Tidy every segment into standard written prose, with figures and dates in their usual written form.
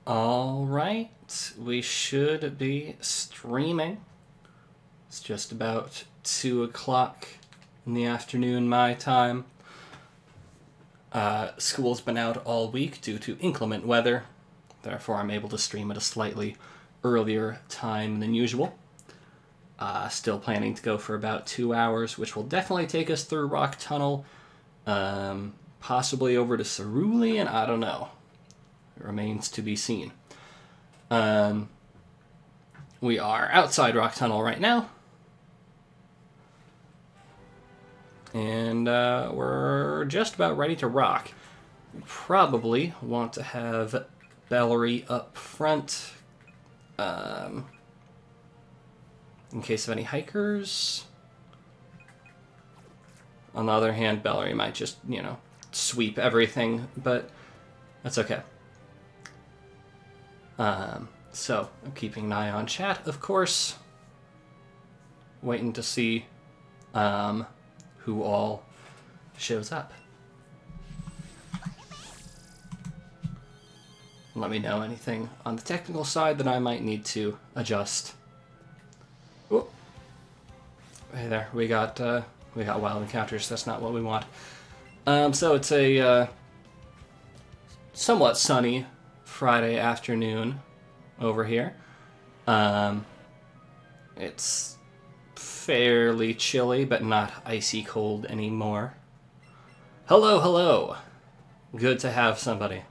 Alright, we should be streaming. It's just about 2 o'clock in the afternoon my time. School's been out all week due to inclement weather, therefore I'm able to stream at a slightly earlier time than usual. Still planning to go for about 2 hours, which will definitely take us through Rock Tunnel, possibly over to Cerulean, I don't know. It remains to be seen. We are outside Rock Tunnel right now. And we're just about ready to rock. We probably want to have Bellary up front. In case of any hikers. On the other hand, Bellary might just, sweep everything, but that's okay. So, I'm keeping an eye on chat, of course. Waiting to see who all shows up. Let me know anything on the technical side that I might need to adjust. Ooh. Hey there, we got wild encounters. That's not what we want. So it's a somewhat sunny Friday afternoon over here. It's fairly chilly, but not icy cold anymore. Hello, hello. Good to have somebody.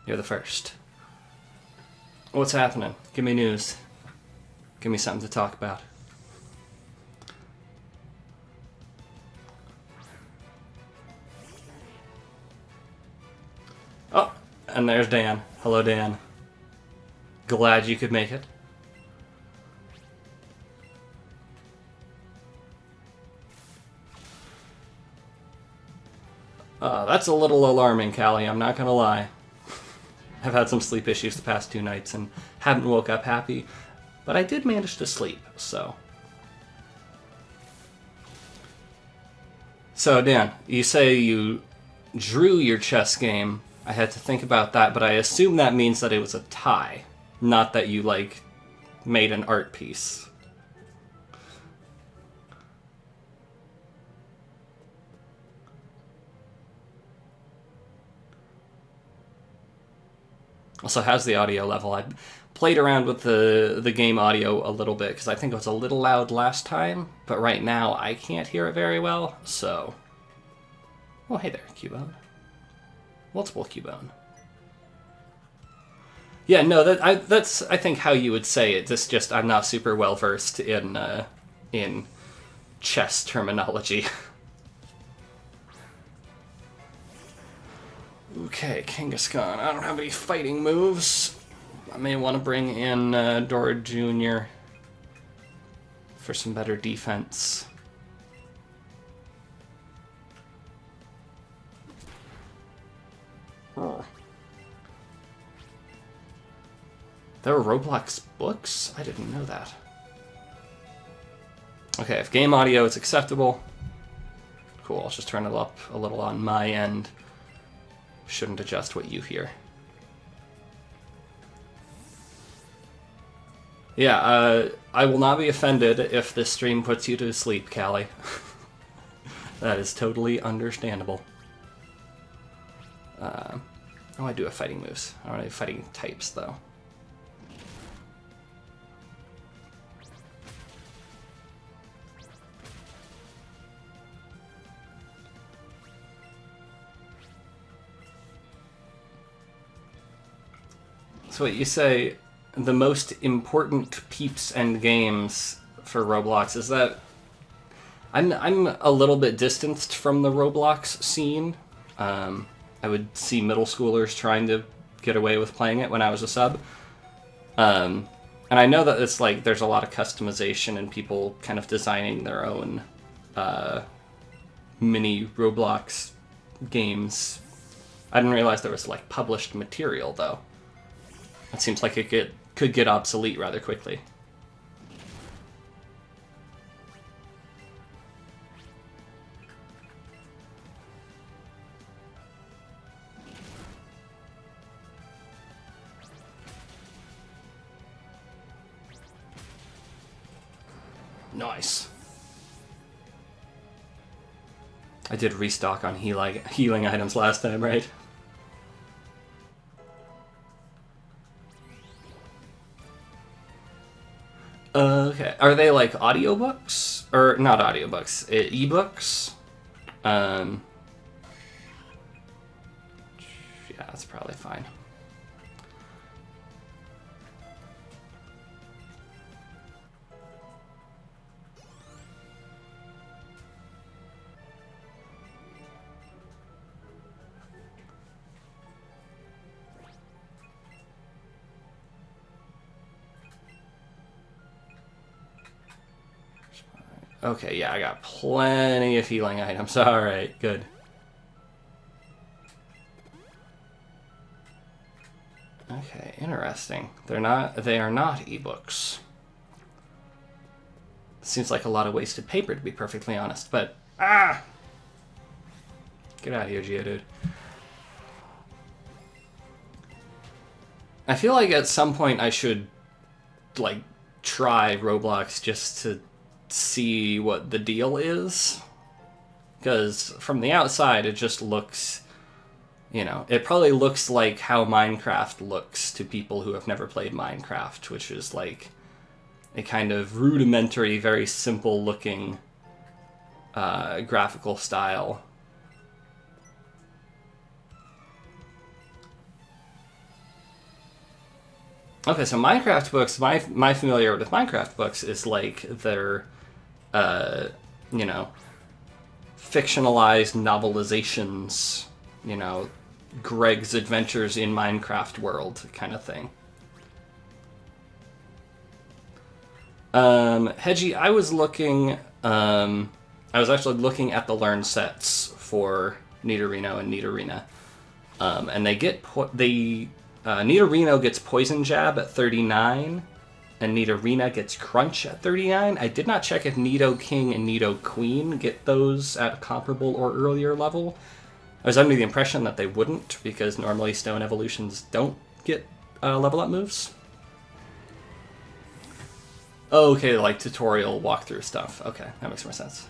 You're the first. What's happening? Give me news. Give me something to talk about. Oh, and there's Dan. Hello, Dan. Glad you could make it. That's a little alarming, Callie, I'm not gonna lie. I've had some sleep issues the past 2 nights and haven't woke up happy, but I did manage to sleep, so. So, Dan, you say you drew your chess game. I had to think about that, but I assume that means that it was a tie, not that you, made an art piece. Also, how's the audio level? I played around with the game audio a little bit, because I think it was a little loud last time, but right now I can't hear it very well, so. Oh, hey there, Cubone. Multiple Cubone. Yeah, no, that's I think how you would say it. Just I'm not super well versed in chess terminology. Okay, Kangaskhan. I don't have any fighting moves. I may want to bring in Dora Jr. for some better defense. Oh. There were Roblox books? I didn't know that. Okay, if game audio is acceptable, cool, I'll just turn it up a little on my end. Shouldn't adjust what you hear. Yeah, I will not be offended if this stream puts you to sleep, Callie. That is totally understandable. Oh, I do have fighting moves. I don't have fighting types, though. So what you say, the most important peeps and games for Roblox, is that I'm a little bit distanced from the Roblox scene. I would see middle schoolers trying to get away with playing it when I was a sub. And I know that it's there's a lot of customization and people kind of designing their own mini Roblox games. I didn't realize there was published material though. It seems like it could get obsolete rather quickly. Nice. I did restock on healing items last time, right? Okay. Are they like audiobooks? Or not audiobooks, ebooks? Yeah, that's probably fine. Okay, yeah, I got plenty of healing items. Alright, good. Okay, interesting. They are not ebooks. Seems like a lot of wasted paper, to be perfectly honest, but... Ah! Get out of here, Geodude. I feel like at some point I should, like, try Roblox just to see what the deal is. Because from the outside, it just looks... You know, it probably looks like how Minecraft looks to people who have never played Minecraft, which is like a kind of rudimentary, very simple looking graphical style. Okay, so Minecraft books, my familiarity with Minecraft books is like they're, you know, fictionalized novelizations, you know, Greg's Adventures in Minecraft World kind of thing. Hedgie, I was looking, I was actually looking at the learn sets for Nidorino and Nidorina. And they get, Nidorino gets Poison Jab at 39, and Nidorina gets Crunch at 39. I did not check if Nidoking and Nidoqueen get those at a comparable or earlier level. I was under the impression that they wouldn't, because normally Stone Evolutions don't get level up moves. Oh, okay, like tutorial walkthrough stuff. Okay, that makes more sense.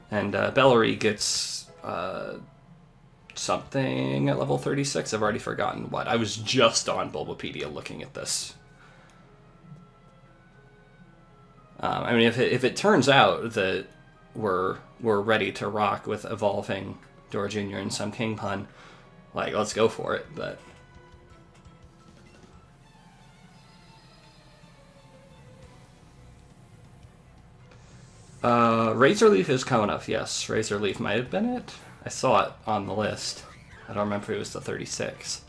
And Bellary gets something at level 36. I've already forgotten what. I was just on Bulbapedia looking at this. I mean, if it turns out that we're ready to rock with evolving Dora Jr. and some King Pun, like, let's go for it, but... Razor Leaf is Konef, yes. Razor Leaf might have been it. I saw it on the list. I don't remember if it was the 36.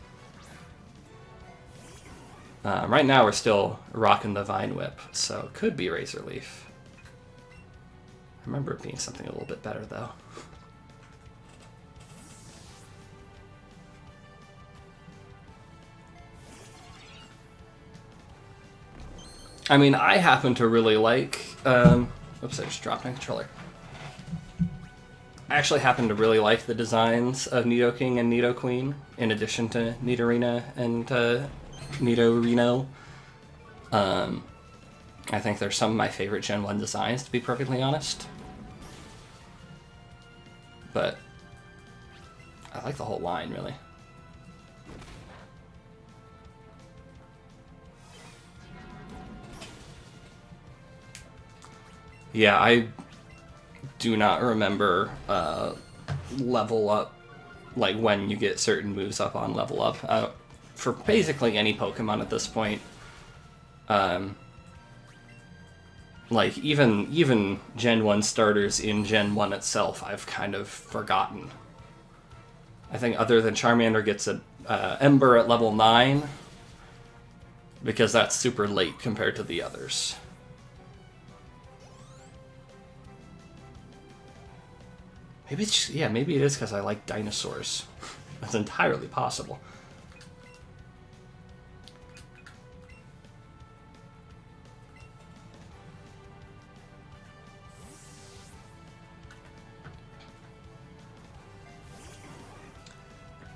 Right now we're still rocking the Vine Whip, so it could be Razor Leaf. I remember it being something a little bit better, though. I mean, I happen to really like... Oops, I just dropped my controller. I actually happen to really like the designs of Nidoking and Nidoqueen, in addition to Nidorina and Nidorino. I think they're some of my favorite Gen 1 designs, to be perfectly honest. But I like the whole line, really. Yeah, I do not remember level up, like when you get certain moves up on level up. For basically any Pokemon at this point, like even Gen 1 starters in Gen 1 itself, I've kind of forgotten. I think other than Charmander gets a Ember at level 9, because that's super late compared to the others. Maybe it's just, yeah, maybe it is because I like dinosaurs. That's entirely possible.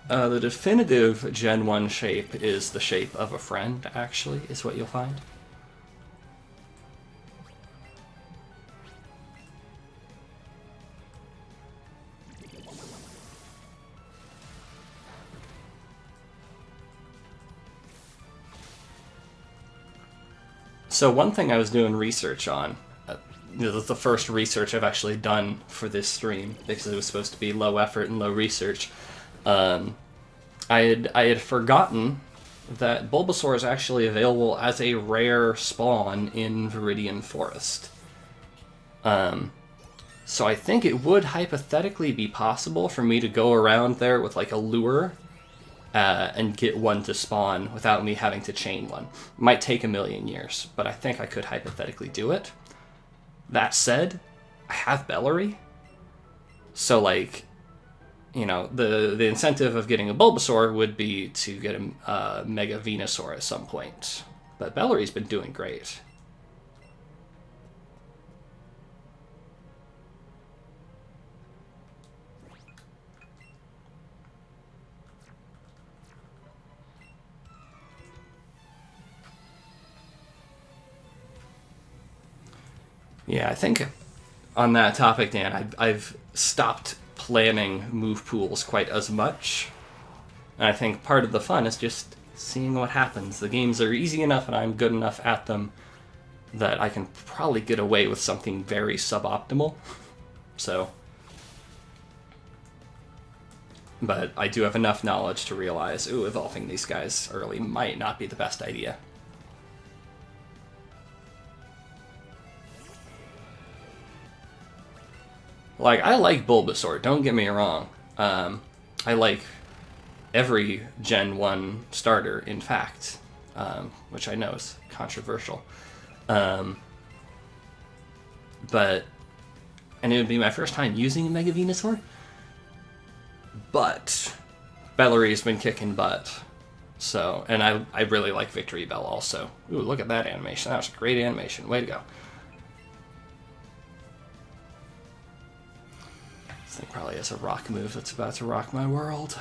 The definitive Gen 1 shape is the shape of a friend, actually, is what you'll find. So one thing I was doing research on, this is the first research I've actually done for this stream, because it was supposed to be low effort and low research. I had forgotten that Bulbasaur is actually available as a rare spawn in Viridian Forest. So I think it would hypothetically be possible for me to go around there with like a lure and get one to spawn without me having to chain one. Might take a million years, but I think I could hypothetically do it. That said, I have Bellary, so like, you know, the incentive of getting a Bulbasaur would be to get a Mega Venusaur at some point. But Bellary's been doing great. Yeah, I think on that topic, Dan, I've stopped planning move pools quite as much. And I think part of the fun is just seeing what happens. The games are easy enough and I'm good enough at them that I can probably get away with something very suboptimal. So, but I do have enough knowledge to realize, ooh, evolving these guys early might not be the best idea. Like, I like Bulbasaur, don't get me wrong. I like every Gen 1 starter, in fact, which I know is controversial. But, and it would be my first time using a Mega Venusaur, but Bellary's been kicking butt. So, and I really like Victory Bell also. Ooh, look at that animation. That was a great animation. Way to go. This thing probably has a rock move that's about to rock my world.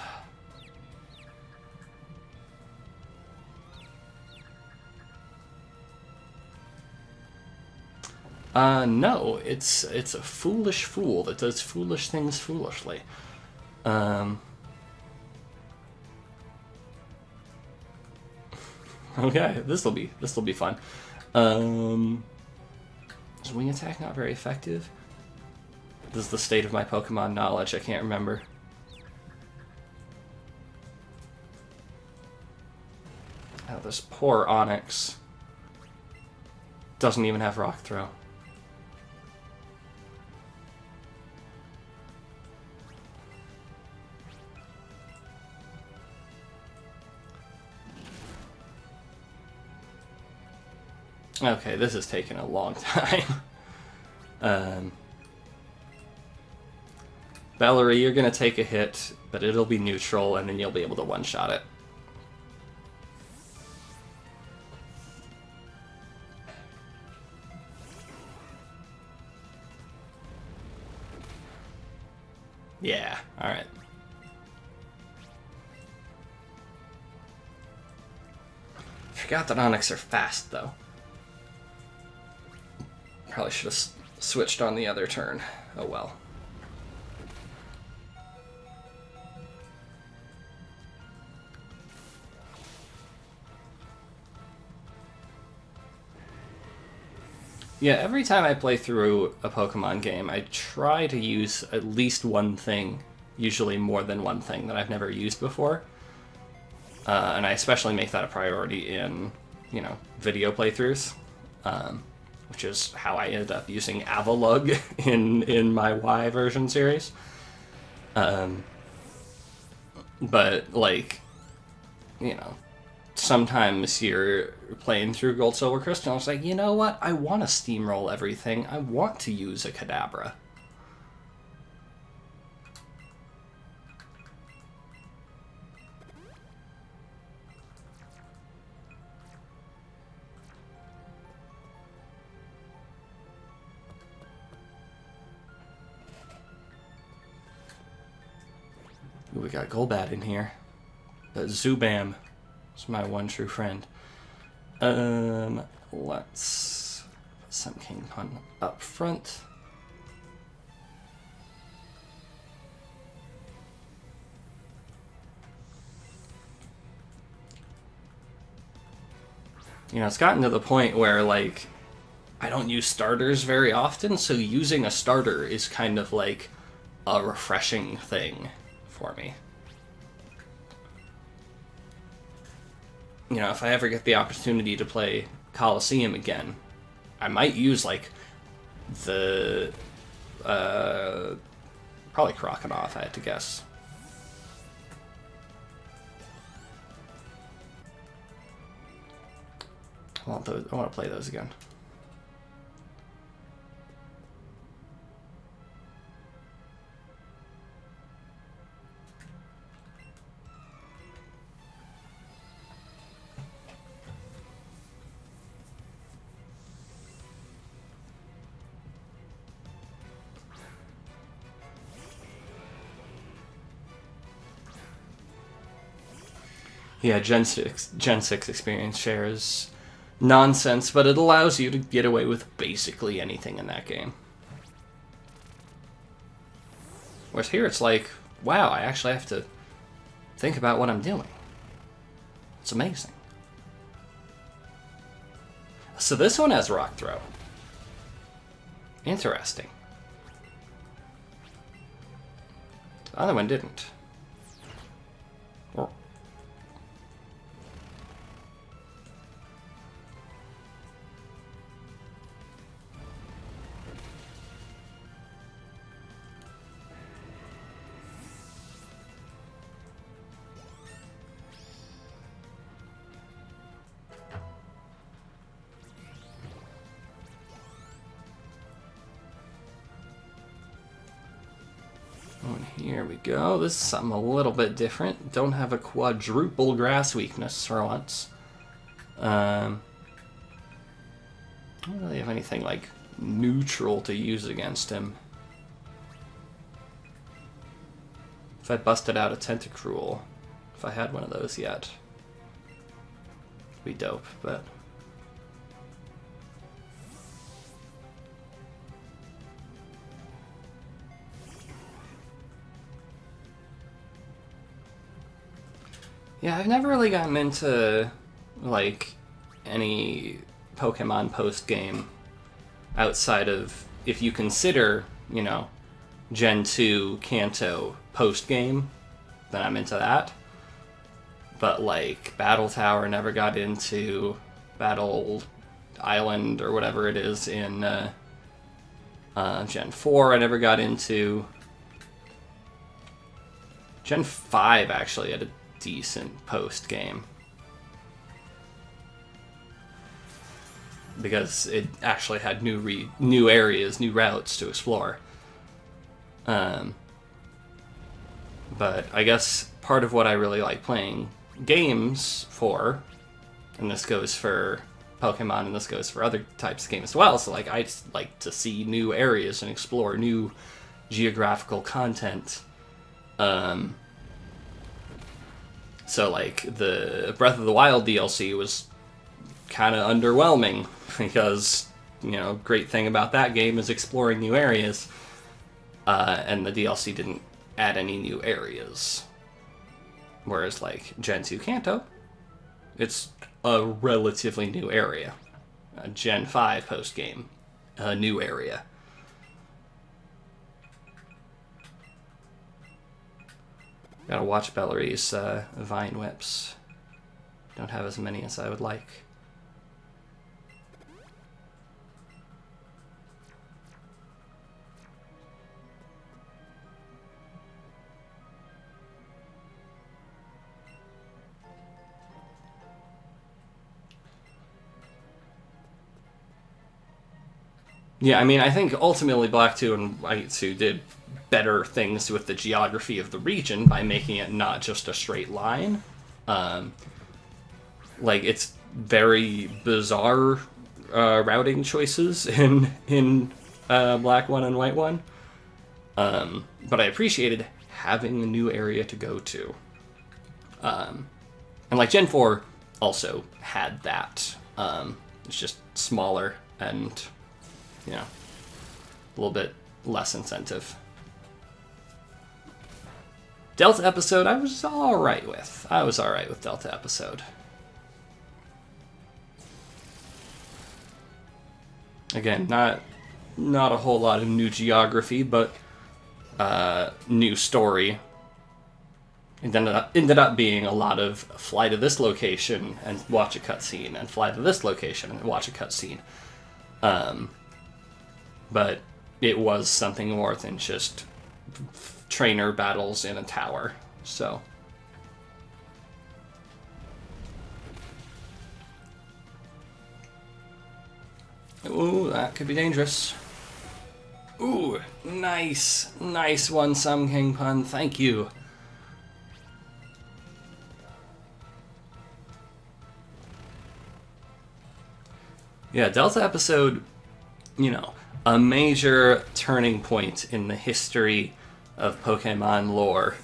No, it's a foolish fool that does foolish things foolishly. Okay, this'll be fun. Is Wing Attack not very effective? This is the state of my Pokemon knowledge, I can't remember. Oh, this poor Onix doesn't even have Rock Throw. Okay, this is taking a long time. Bellary, you're gonna take a hit, but it'll be neutral, and then you'll be able to one-shot it. Yeah, alright. Forgot that Onix are fast, though. Probably should have switched on the other turn. Oh well. Yeah, every time I play through a Pokemon game, I try to use at least one thing, usually more than one thing that I've never used before. And I especially make that a priority in, you know, video playthroughs, which is how I ended up using Avalugg in my Y version series. But, like, you know, sometimes you're playing through Gold, Silver, Crystal, and it's like, you know what? I want to steamroll everything. I want to use a Kadabra. Ooh, we got Golbat in here. Zubam is my one true friend. Let's put some King Pun up front. You know, it's gotten to the point where, like, I don't use starters very often, so using a starter is kind of like a refreshing thing for me. You know, if I ever get the opportunity to play Coliseum again, I might use, like, the, probably Crocodile, if I had to guess. I want to play those again. Yeah, Gen 6 experience share is nonsense, but it allows you to get away with basically anything in that game. Whereas here it's like, wow, I actually have to think about what I'm doing. It's amazing. So this one has Rock Throw. Interesting. The other one didn't. Or here we go. This is something a little bit different. Don't have a quadruple grass weakness for once. I don't really have anything like neutral to use against him. If I busted out a Tentacruel, if I had one of those yet, it'd be dope, but... Yeah, I've never really gotten into, like, any Pokemon post-game outside of, if you consider, you know, Gen 2 Kanto post-game, then I'm into that. But, like, Battle Tower never got into, Battle Island or whatever it is in Gen 4 I never got into. Gen 5 actually had a decent post game because it actually had new areas, new routes to explore. But I guess part of what I really like playing games for, and this goes for Pokemon and this goes for other types of games as well, so like I just like to see new areas and explore new geographical content. So, like, the Breath of the Wild DLC was kind of underwhelming because, you know, great thing about that game is exploring new areas, and the DLC didn't add any new areas. Whereas, like, Gen 2 Kanto, it's a relatively new area. Gen 5 post-game, a new area. Gotta watch Bellery's Vine Whips. Don't have as many as I would like. Yeah, I mean, I think ultimately Black 2 and White 2 did better things with the geography of the region by making it not just a straight line. Like, it's very bizarre routing choices in Black 1 and White 1. But I appreciated having a new area to go to. And like Gen 4 also had that. It's just smaller and, you know, a little bit less incentive. Delta episode, I was alright with. I was alright with Delta episode. Again, not a whole lot of new geography, but new story. It ended up being a lot of fly to this location and watch a cutscene, and fly to this location and watch a cutscene. But it was something more than just trainer battles in a tower, so. Ooh, that could be dangerous. Ooh, nice. Nice one, Some King Pun. Thank you. Yeah, Delta episode, you know, a major turning point in the history of Pokemon lore.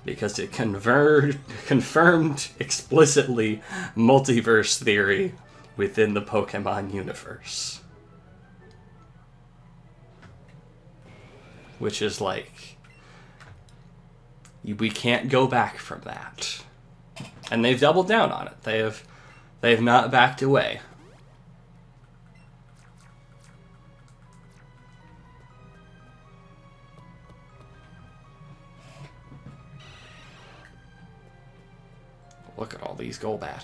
Because it confirmed explicitly multiverse theory within the Pokemon universe. Which is like, we can't go back from that. And they've doubled down on it. They have not backed away. Look at all these Golbat.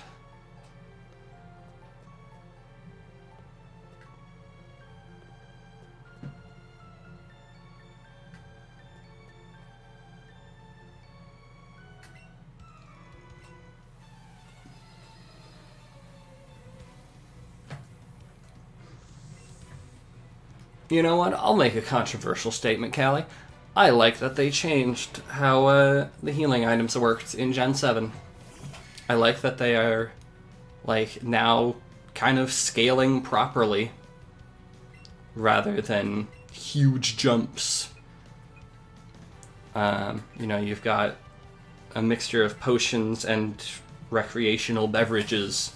You know what? I'll make a controversial statement, Callie. I like that they changed how the healing items worked in Gen 7. I like that they are, like, now kind of scaling properly rather than huge jumps. You know, you've got a mixture of potions and recreational beverages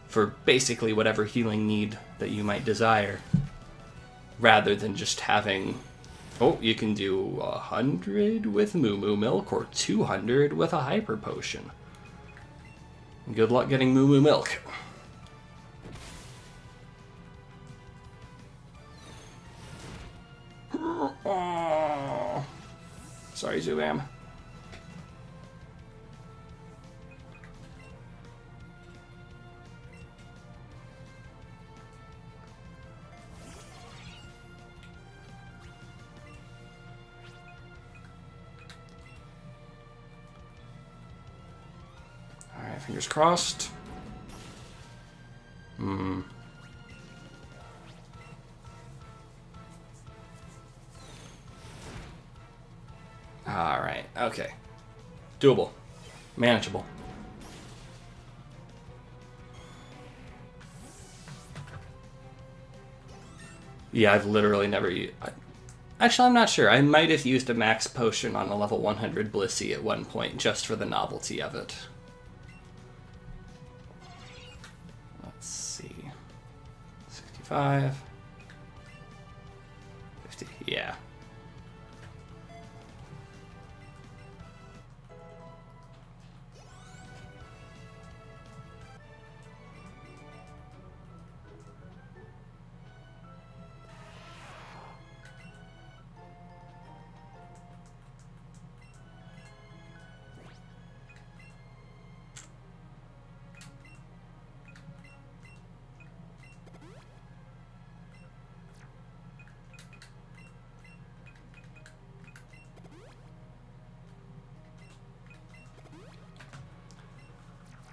for basically whatever healing need that you might desire, rather than just having, oh, you can do 100 with Moo Moo Milk or 200 with a Hyper Potion. Good luck getting Moo Moo Milk. Oh. Sorry, Zubam. Alright, fingers crossed. Alright, okay. Doable. Manageable. Yeah, I've literally never used... Actually, I'm not sure. I might have used a max potion on a level 100 Blissey at one point, just for the novelty of it. Let's see. 65. 50, yeah.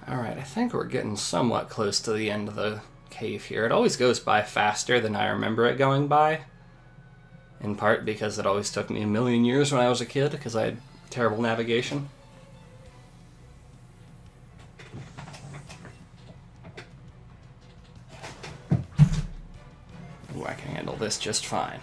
Alright, I think we're getting somewhat close to the end of the cave here. It always goes by faster than I remember it going by. In part because it always took me a million years when I was a kid, because I had terrible navigation. Ooh, I can handle this just fine.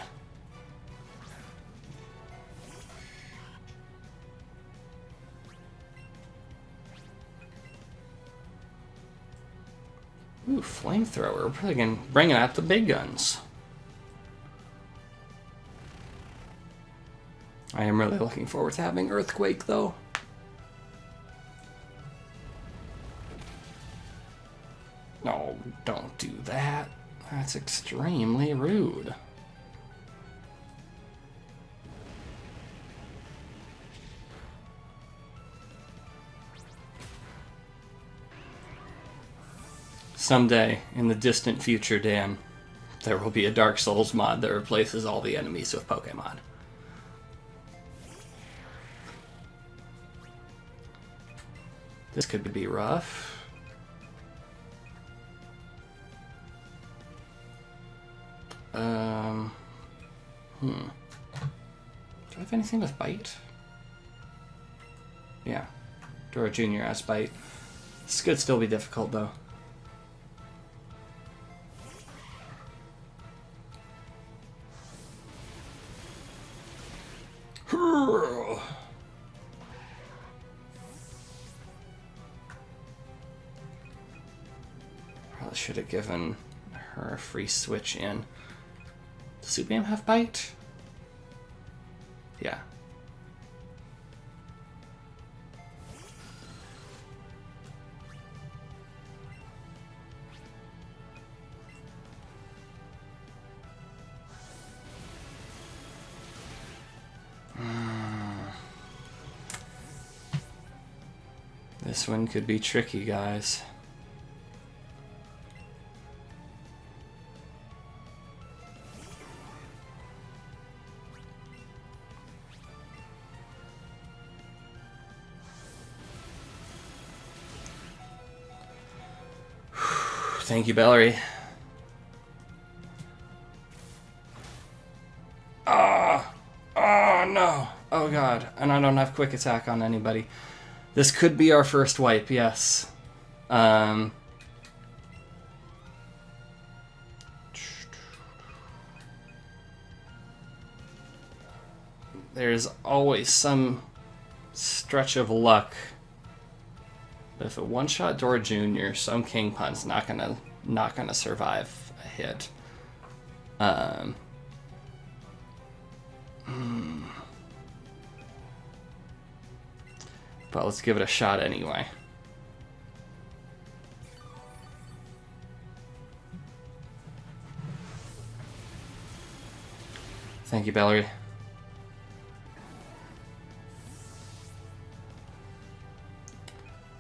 Ooh, flamethrower. We're bringing out the big guns. I am really looking forward to having Earthquake, though. No, don't do that. That's extremely rude. Someday, in the distant future, Dan, there will be a Dark Souls mod that replaces all the enemies with Pokemon. This could be rough. Do I have anything with bite? Yeah. Dora Jr. has bite. This could still be difficult, though. Probably should have given her a free switch in. Does Subam have bite? Yeah. This one could be tricky, guys. Thank you, Bellery. Oh no. Oh god. And I don't have quick attack on anybody. This could be our first wipe, yes. There's always some stretch of luck. But if a one-shot Dora Jr., some King Pun's not gonna survive a hit. But let's give it a shot anyway. Thank you, Bellery.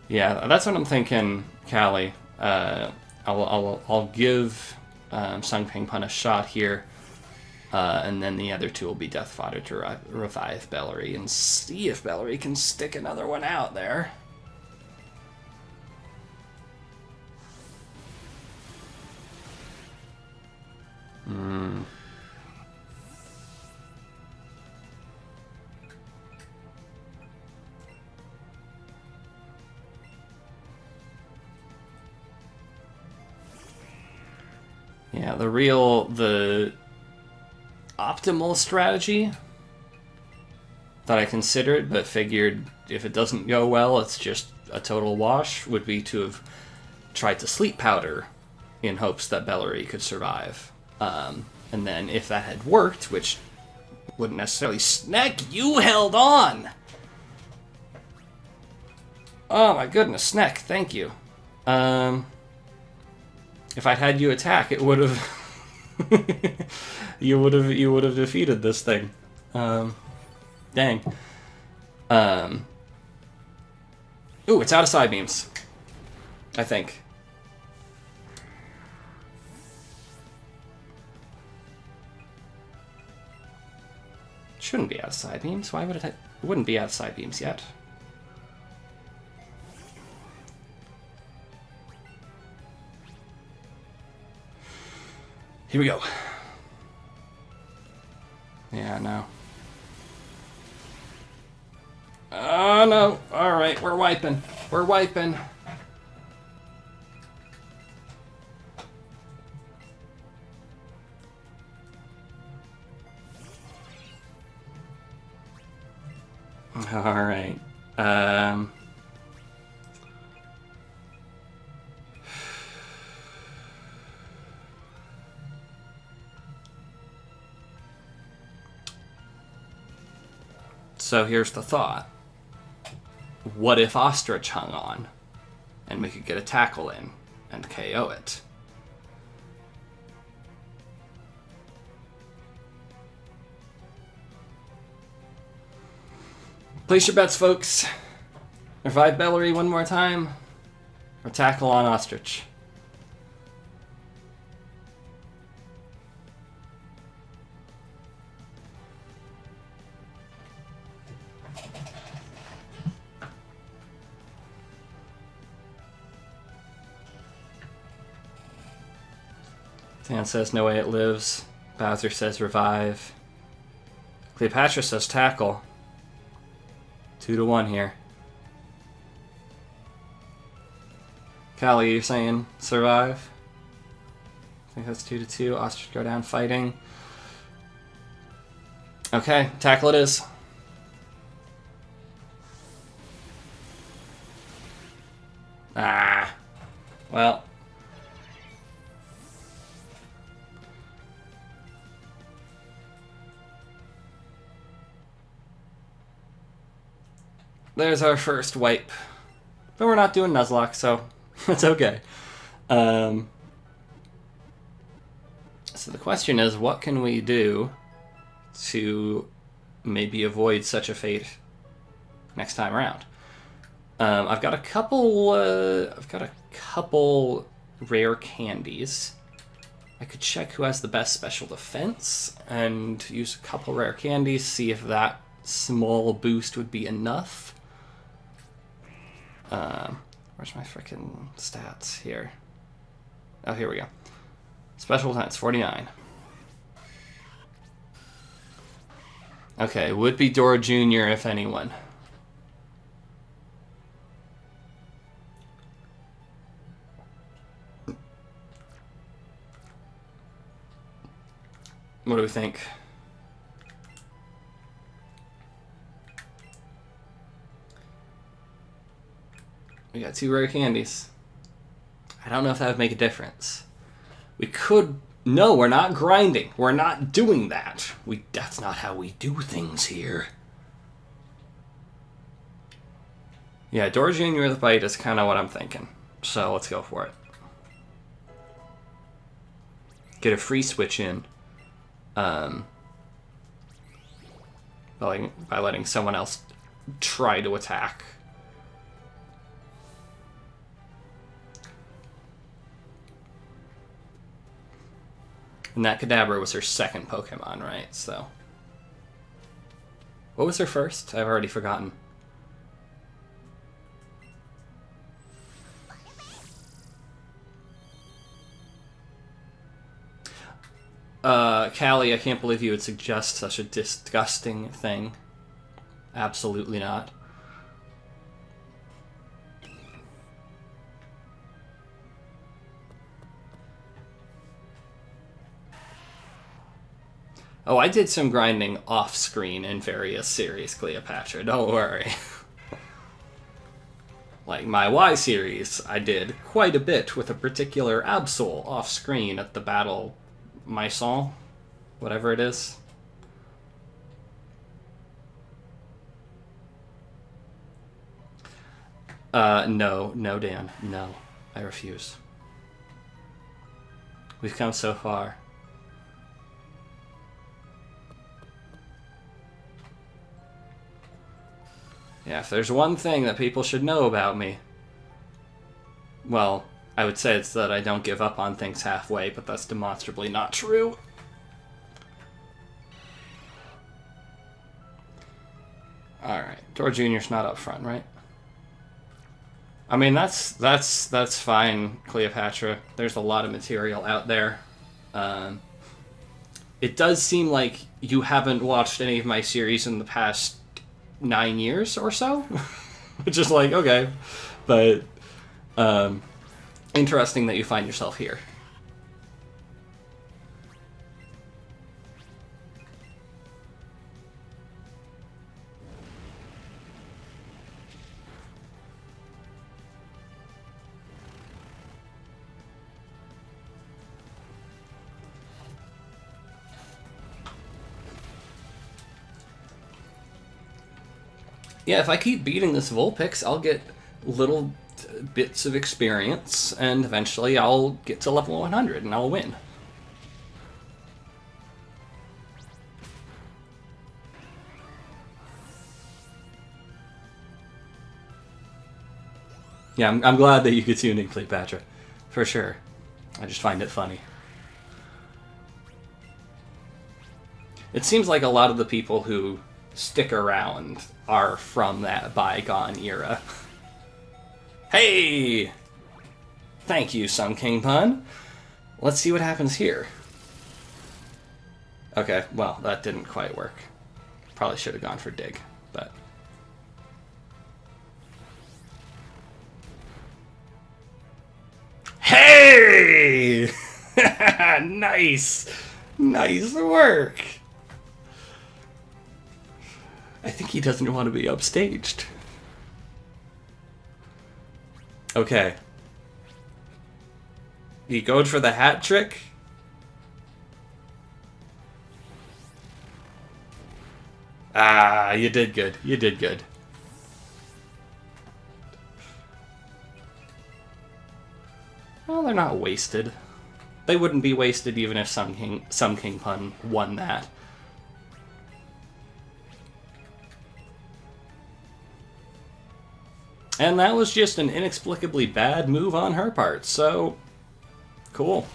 Yeah, that's what I'm thinking, Callie. I'll give Sung Ping Pun a shot here, and then the other two will be death fodder to revive Bellery and see if Bellery can stick another one out there. Yeah, the optimal strategy that I considered, but figured if it doesn't go well, it's just a total wash, would be to have tried to sleep powder in hopes that Bellery could survive. And then if that had worked, which wouldn't necessarily... Sneck, you held on! Oh my goodness, Sneck, thank you. If I'd had you attack, it would have... you would have defeated this thing. Dang. Ooh, it's out of side beams. I think. Shouldn't be out of side beams. Why would it? It wouldn't be out of side beams yet. Here we go. Yeah, no. Oh, no. Alright, we're wiping. We're wiping. Alright. So here's the thought. What if Ostrich hung on? And we could get a tackle in and KO it. Place your bets, folks. Revive Bellary one more time, or tackle on Ostrich. Dan says no way it lives. Bowser says revive. Cleopatra says tackle. 2-1 here. Callie, you're saying survive? I think that's 2-2. Ostrich go down fighting. Okay, tackle it is. Ah. Well. There's our first wipe. But we're not doing Nuzlocke, so it's okay. So the question is, what can we do to maybe avoid such a fate next time around? I've got a couple rare candies. I could check who has the best special defense and use a couple rare candies, see if that small boost would be enough. Where's my freaking stats here? Oh, here we go. Special defense, 49. Okay, would be Dora Jr. if anyone. What do we think? We got 2 rare candies. I don't know if that would make a difference. We could... No, we're not grinding. We're not doing that. That's not how we do things here. Yeah, Dora Jr. the bite is kind of what I'm thinking. So let's go for it. Get a free switch in. By letting someone else try to attack. And that Kadabra was her second Pokemon, right? So, what was her first? I've already forgotten. Callie, I can't believe you would suggest such a disgusting thing. Absolutely not. Oh, I did some grinding off-screen in various series, Cleopatra. Don't worry. Like my Y series, I did quite a bit with a particular Absol off-screen at the Battle Maison, whatever it is. No, Dan, no. I refuse. We've come so far. Yeah, if there's one thing that people should know about me, well, I would say it's that I don't give up on things halfway, but that's demonstrably not true. Alright, Dora Jr.'s not up front, right? I mean, that's fine, Cleopatra. There's a lot of material out there. It does seem like you haven't watched any of my series in the past 9 years or so, which is like, okay, but interesting that you find yourself here. Yeah, if I keep beating this Vulpix, I'll get little bits of experience, and eventually I'll get to level 100 and I'll win. Yeah, I'm glad that you could tune in Cleopatra. For sure. I just find it funny. It seems like a lot of the people who stick around are from that bygone era. Hey! Thank you, Sun King Pun. Let's see what happens here. Okay, well, that didn't quite work. Probably should have gone for Dig, but... Hey! Nice! Nice work! I think he doesn't want to be upstaged. Okay. He going for the hat trick? Ah, you did good. You did good. Well, they're not wasted. They wouldn't be wasted even if Sun King Pun won that. And that was just an inexplicably bad move on her part, so... cool.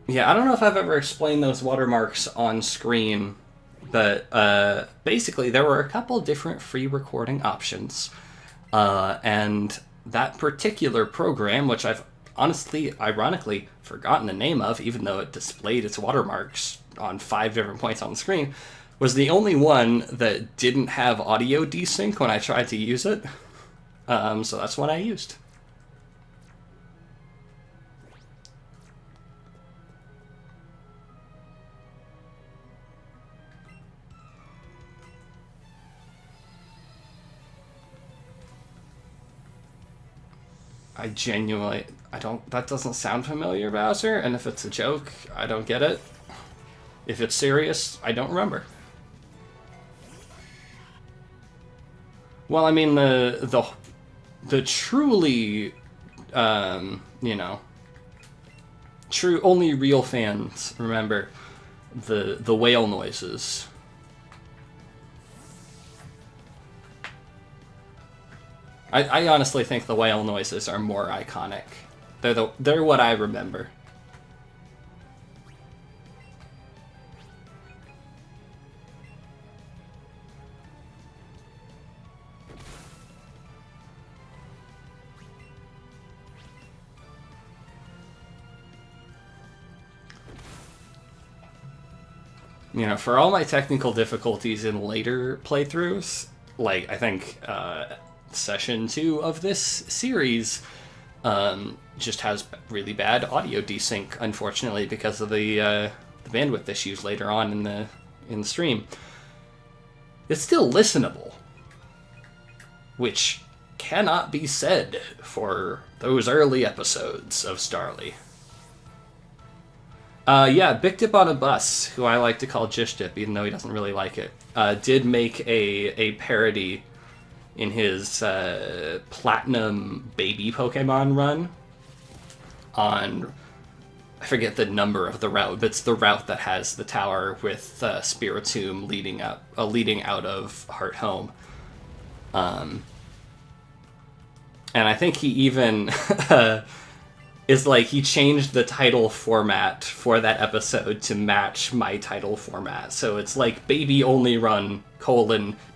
Yeah, I don't know if I've ever explained those watermarks on screen, but basically there were a couple different free recording options, and that particular program, which I've honestly, ironically, forgotten the name of, even though it displayed its watermarks on 5 different points on the screen, was the only one that didn't have audio desync when I tried to use it, so that's what I used. I genuinely, that doesn't sound familiar, Bowser, and if it's a joke, I don't get it. If it's serious, I don't remember. Well, I mean, the truly, you know, true, only real fans remember the whale noises. I honestly think the whale noises are more iconic. They're what I remember. You know, for all my technical difficulties in later playthroughs, like, I think, Session 2 of this series just has really bad audio desync, unfortunately, because of the bandwidth issues later on in the stream. It's still listenable, which cannot be said for those early episodes of Starly. Yeah, Big Dip on a Bus, who I like to call Jish Dip, even though he doesn't really like it, did make a parody in his Platinum Baby Pokemon run on, I forget the number of the route, but it's the route that has the tower with Spiritomb leading out of Heart Home. And I think he even is like, he changed the title format for that episode to match my title format. So it's like Baby Only Run,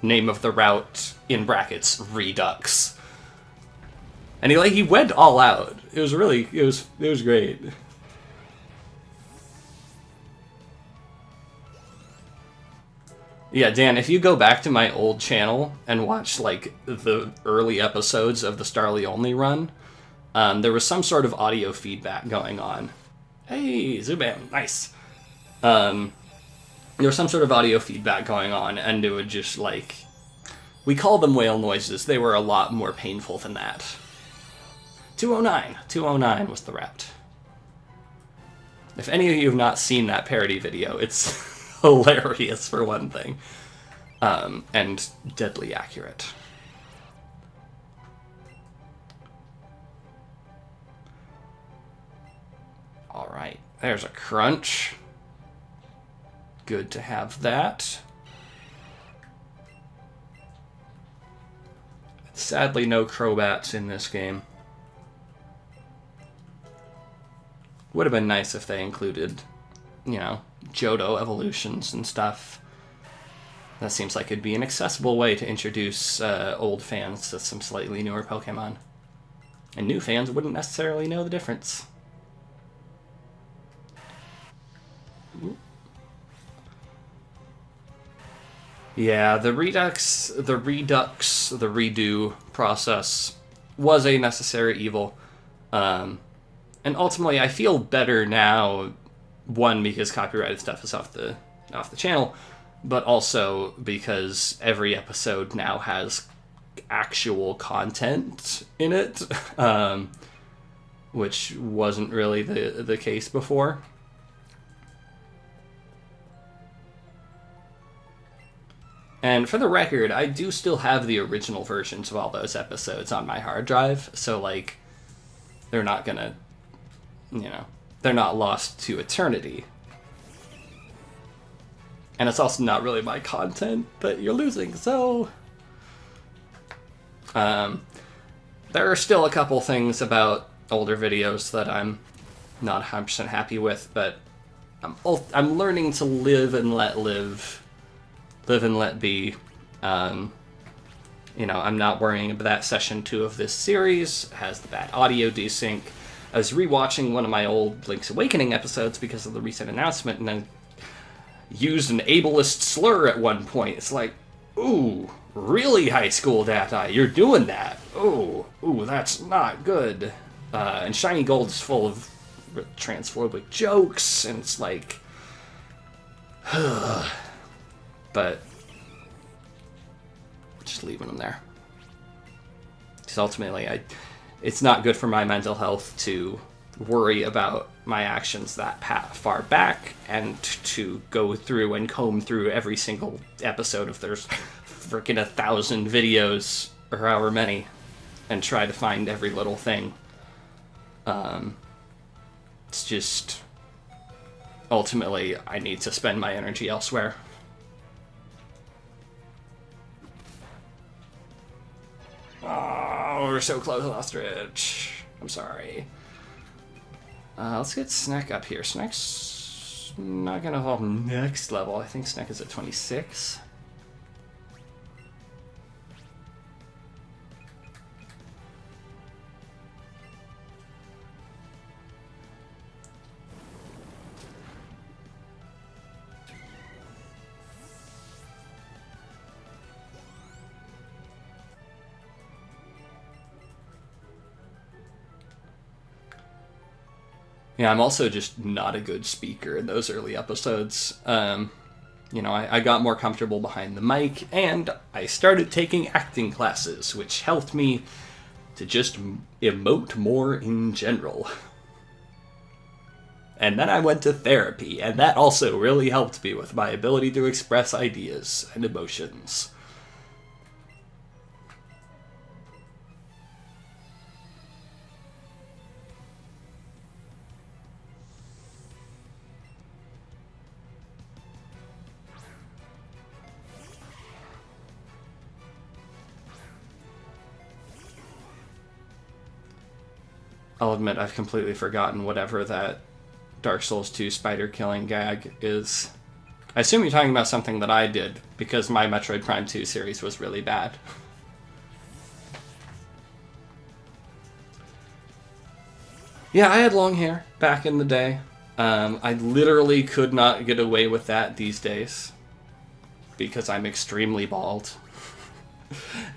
name of the route, in brackets, Redux. And he went all out. It was really, it was great. Yeah, Dan, if you go back to my old channel and watch, like, the early episodes of the Starly Only run, there was some sort of audio feedback going on. Hey, Zubam, nice. There was some sort of audio feedback going on, and it would just, like... We call them whale noises. They were a lot more painful than that. 209. 209 was the route. If any of you have not seen that parody video, it's hilarious for one thing. And deadly accurate. Alright, there's a crunch. Good to have that. Sadly, no Crobats in this game. Would have been nice if they included, you know, Johto evolutions and stuff. That seems like it'd be an accessible way to introduce old fans to some slightly newer Pokemon. And new fans wouldn't necessarily know the difference. Ooh. Yeah, the redo process was a necessary evil. And ultimately, I feel better now, one, because copyrighted stuff is off the channel, but also because every episode now has actual content in it, which wasn't really the case before. And for the record, I do still have the original versions of all those episodes on my hard drive, so, like, they're not gonna, you know, they're not lost to eternity. And it's also not really my content that you're losing, so... there are still a couple things about older videos that I'm not 100% happy with, but I'm learning to live and let live. Live and let be. You know, I'm not worrying about that session 2 of this series. It has the bad audio desync. I was rewatching one of my old Link's Awakening episodes because of the recent announcement, and then used an ableist slur at one point. It's like, ooh, really, high school data, you're doing that. Ooh, that's not good. And Shiny Gold's full of transphobic jokes, and it's like... But just leaving them there. Because ultimately, it's not good for my mental health to worry about my actions that far back and to go through and comb through every single episode if there's freaking 1,000 videos or however many and try to find every little thing. It's just... Ultimately, I need to spend my energy elsewhere. Oh, we're so close, Ostrich. I'm sorry. Let's get Snack up here. Snack's not gonna evolve next level. I think Snack is at 26. Yeah, I'm also just not a good speaker in those early episodes. You know, I got more comfortable behind the mic, and I started taking acting classes, which helped me to just emote more in general. And then I went to therapy, and that also really helped me with my ability to express ideas and emotions. I'll admit I've completely forgotten whatever that Dark Souls 2 spider killing gag is. I assume you're talking about something that I did, because my Metroid Prime 2 series was really bad. Yeah, I had long hair back in the day. I literally could not get away with that these days, because I'm extremely bald.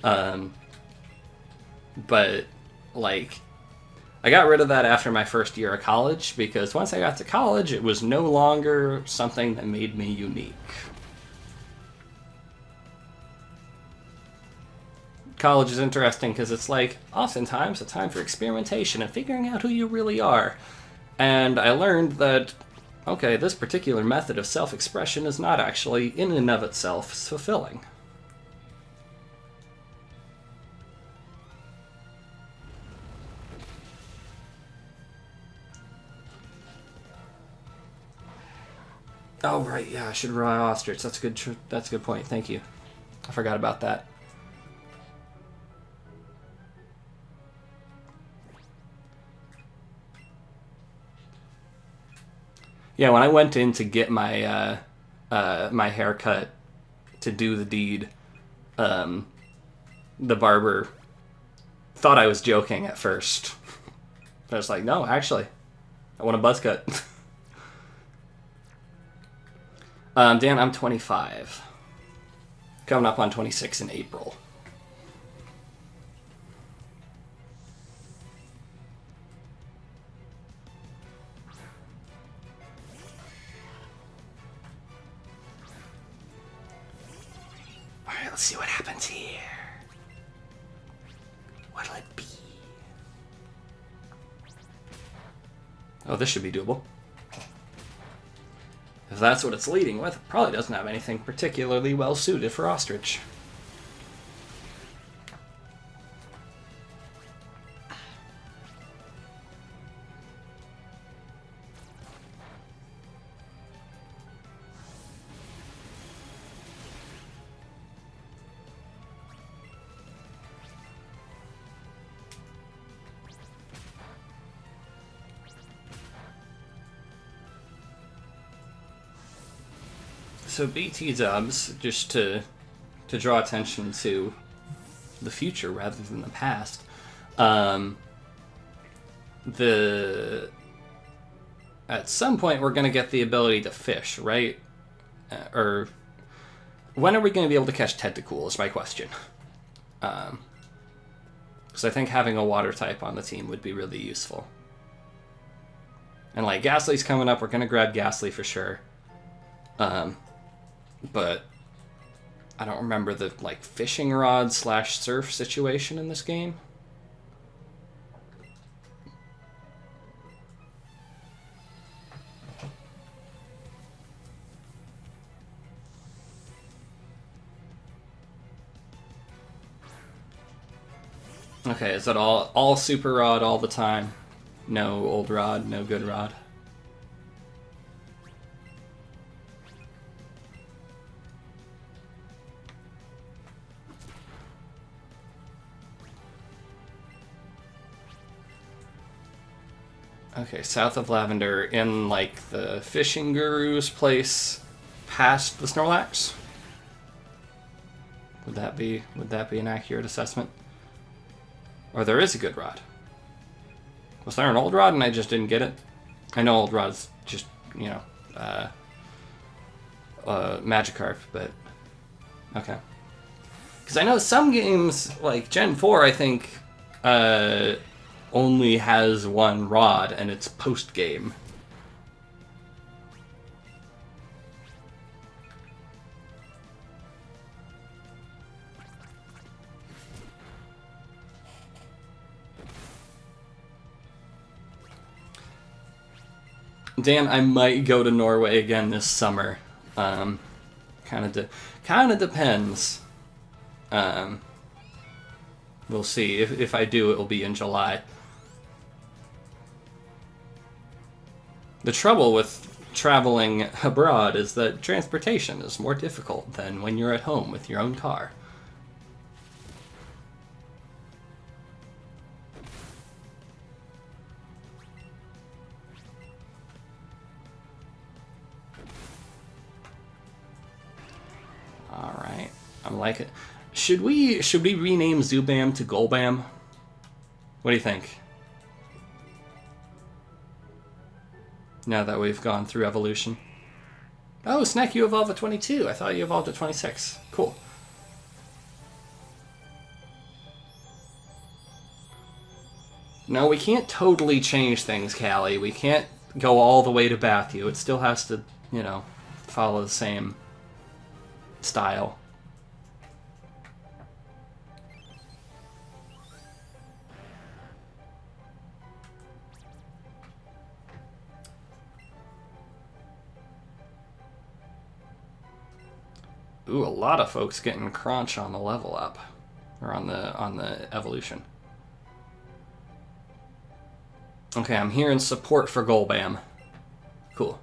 But, like... I got rid of that after my first year of college, because once I got to college, it was no longer something that made me unique. college is interesting because it's like, oftentimes, a time for experimentation and figuring out who you really are. And I learned that, okay, this particular method of self-expression is not actually, in and of itself, fulfilling. Oh, right, yeah, I should rely ostrich. That's a good point. Thank you. I forgot about that. Yeah, when I went in to get my my haircut to do the deed, the barber thought I was joking at first. I was like, no, actually, I want a buzz cut. Dan, I'm 25. Coming up on 26 in April. Alright, let's see what happens here. What'll it be? Oh, this should be doable. If that's what it's leading with, it probably doesn't have anything particularly well suited for ostrich. So BT dubs, just to draw attention to the future rather than the past, at some point we're going to get the ability to fish, right? Or when are we going to be able to catch tentacool is my question. Because I think having a water type on the team would be really useful. And like Ghastly's coming up, we're going to grab Ghastly for sure. But I don't remember the like fishing rod / surf situation in this game. Okay, is that all super rod all the time? No old rod, no good rod. Okay, south of Lavender, in like the fishing guru's place, past the Snorlax. Would that be an accurate assessment? Or there is a good rod. Was there an old rod and I just didn't get it? I know old rod's just, you know, Magikarp, but okay. Because I know some games like Gen 4, I think, only has one rod, and it's post-game. Dan, I might go to Norway again this summer. Kind of depends. We'll see. If I do, it will be in July. The trouble with traveling abroad is that transportation is more difficult than when you're at home with your own car. Alright, I like it. Should we rename Zubam to Golbam? What do you think? Now that we've gone through evolution. Oh, Snack, you evolved at 22. I thought you evolved at 26. Cool. No, we can't totally change things, Callie. We can't go all the way to Bathu. It still has to, you know, follow the same style. Ooh, a lot of folks getting crunch on the level up. Or on the evolution. Okay, I'm hearing support for Golbam. Cool.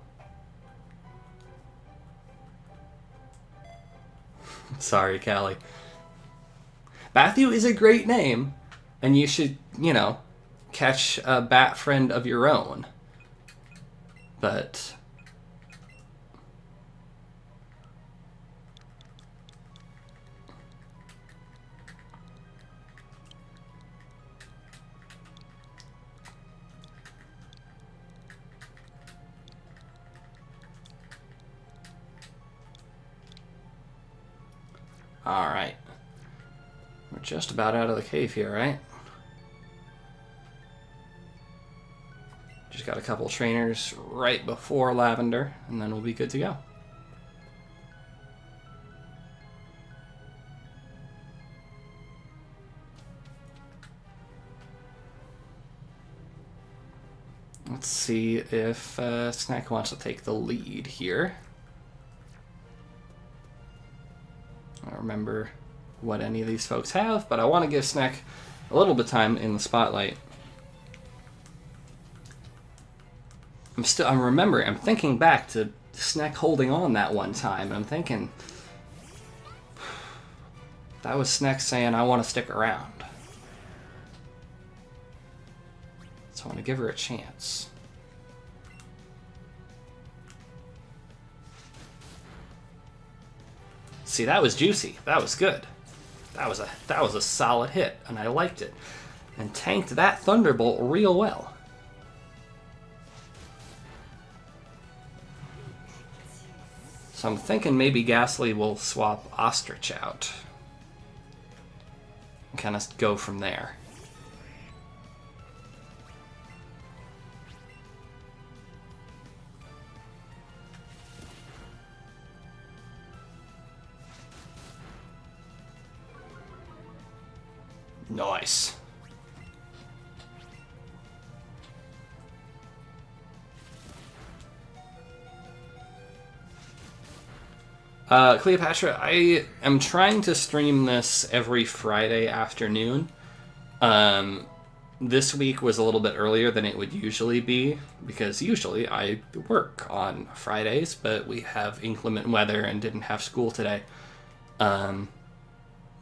Sorry, Callie. Bathu is a great name, and you should, you know, catch a bat friend of your own. But... Alright. We're just about out of the cave here, right? Just got a couple trainers right before Lavender, and then we'll be good to go. Let's see if Snack wants to take the lead here. I don't remember what any of these folks have, but I want to give Snack a little bit of time in the spotlight. I'm thinking back to Snack holding on that one time, and I'm thinking, that was Snack saying, I want to stick around. So I want to give her a chance. See, that was juicy. That was good. That was a solid hit, and I liked it. And tanked that Thunderbolt real well. So I'm thinking maybe Ghastly will swap Ostrich out. And kind of go from there. Nice. Cleopatra, I am trying to stream this every Friday afternoon. This week was a little bit earlier than it would usually be, because usually I work on Fridays, but we have inclement weather and didn't have school today.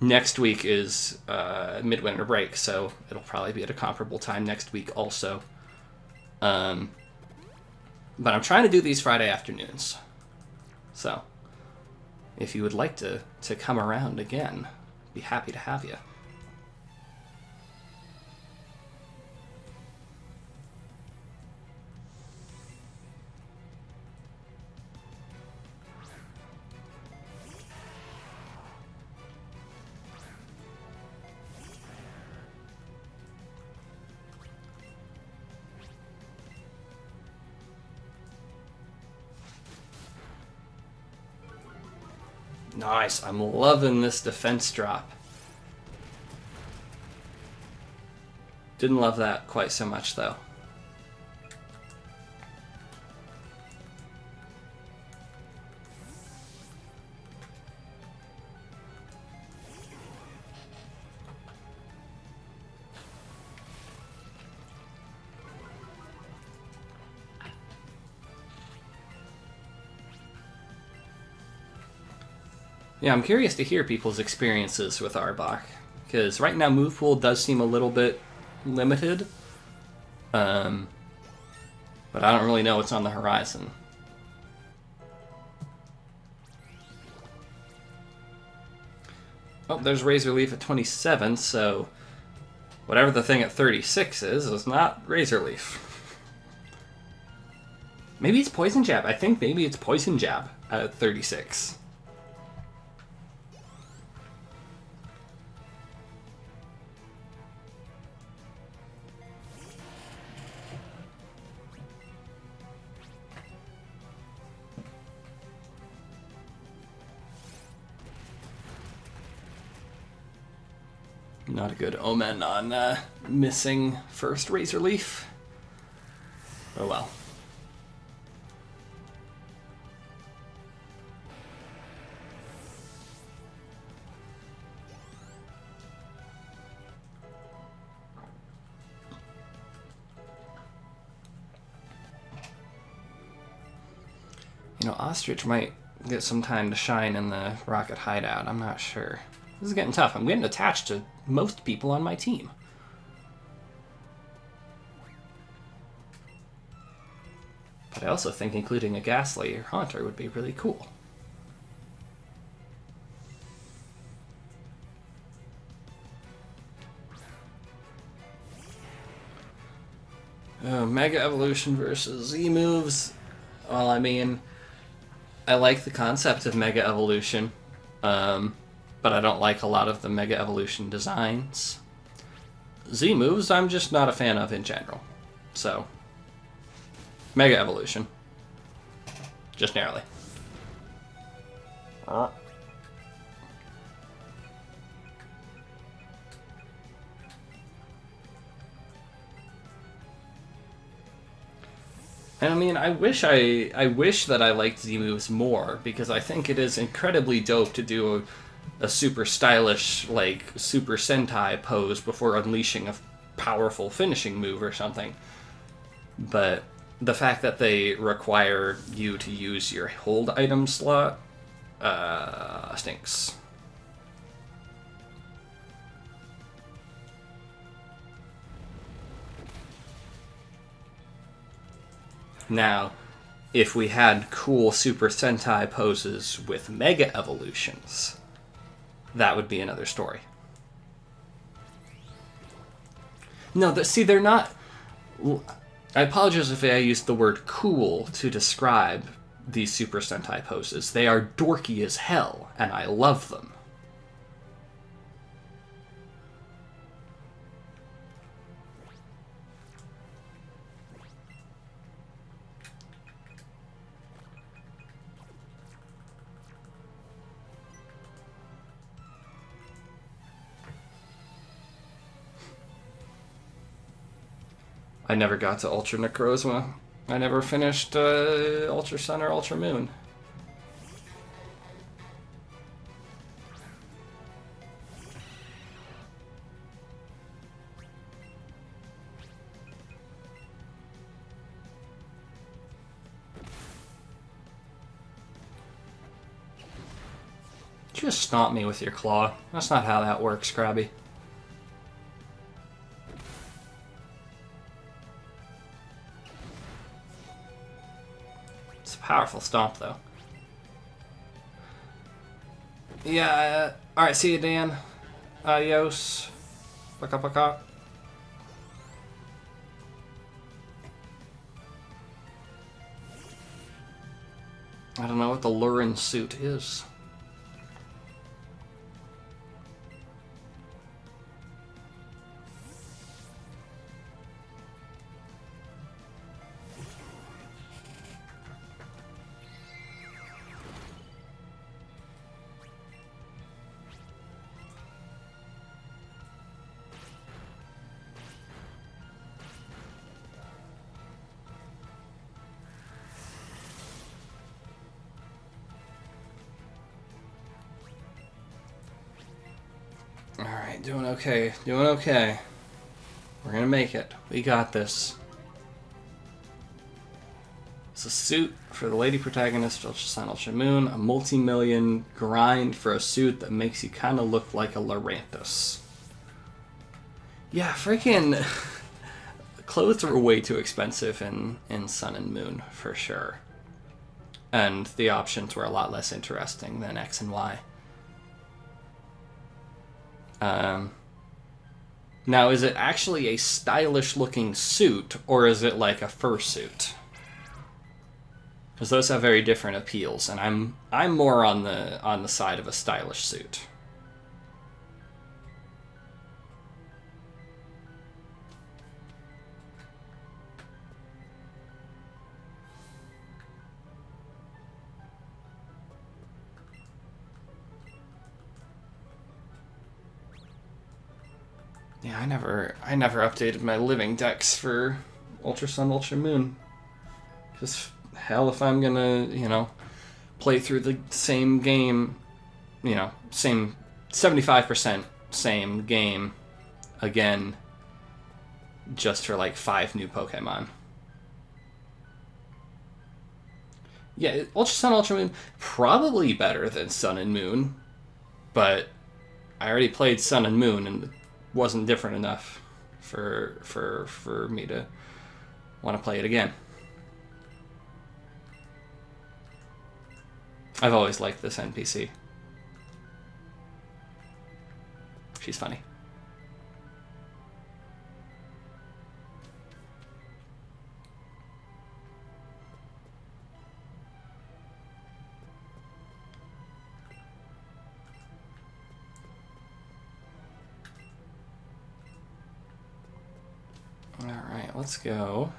Next week is midwinter break, so it'll probably be at a comparable time next week also. But I'm trying to do these Friday afternoons. So, if you would like to come around again, I'd be happy to have you. Nice, I'm loving this defense drop. Didn't love that quite so much, though. Yeah, I'm curious to hear people's experiences with Arbok, because right now move pool does seem a little bit limited, but I don't really know what's on the horizon. Oh, there's Razor Leaf at 27, so whatever the thing at 36 is not Razor Leaf. Maybe it's Poison Jab. I think maybe it's Poison Jab at 36. Not a good omen on missing first Razor Leaf. Oh well. You know, Ostrich might get some time to shine in the Rocket Hideout. I'm not sure. This is getting tough. I'm getting attached to most people on my team. But I also think including a Ghastly or Haunter would be really cool. Mega Evolution versus Z moves. Well, I mean, I like the concept of Mega Evolution, but I don't like a lot of the Mega Evolution designs. Z moves, I'm just not a fan of in general. So, Mega Evolution. Just narrowly. And I mean, I wish that I liked Z moves more, because I think it is incredibly dope to do a super stylish, like, Super Sentai pose before unleashing a powerful finishing move or something. But the fact that they require you to use your hold item slot, stinks. Now, if we had cool Super Sentai poses with Mega Evolutions, that would be another story. No, see, they're not... I apologize if I used the word cool to describe these Super Sentai poses. They are dorky as hell, and I love them. I never got to Ultra Necrozma. I never finished Ultra Sun or Ultra Moon. Just stomp me with your claw. That's not how that works, Krabby. Powerful stomp, though. Yeah, alright, see you, Dan. Adios. Paka paka. I don't know what the Lurin suit is. Alright, doing okay. Doing okay. We're gonna make it. We got this. It's a suit for the lady protagonist, Ultra Sun, Ultra Moon. A multi-million grind for a suit that makes you kind of look like a Loranthus. Yeah, freaking... Clothes were way too expensive in Sun and Moon, for sure. And the options were a lot less interesting than X and Y. Now, is it actually a stylish-looking suit, or is it like a fursuit? Because those have very different appeals, and I'm more on the side of a stylish suit. Yeah, I never updated my living decks for Ultra Sun, Ultra Moon. Because hell, if I'm gonna, you know, play through the same game, you know, same 75% same game again, just for like 5 new Pokemon. Yeah, Ultra Sun, Ultra Moon, probably better than Sun and Moon, but I already played Sun and Moon and it wasn't different enough for me to want to play it again. I've always liked this NPC. She's funny. Alright, let's go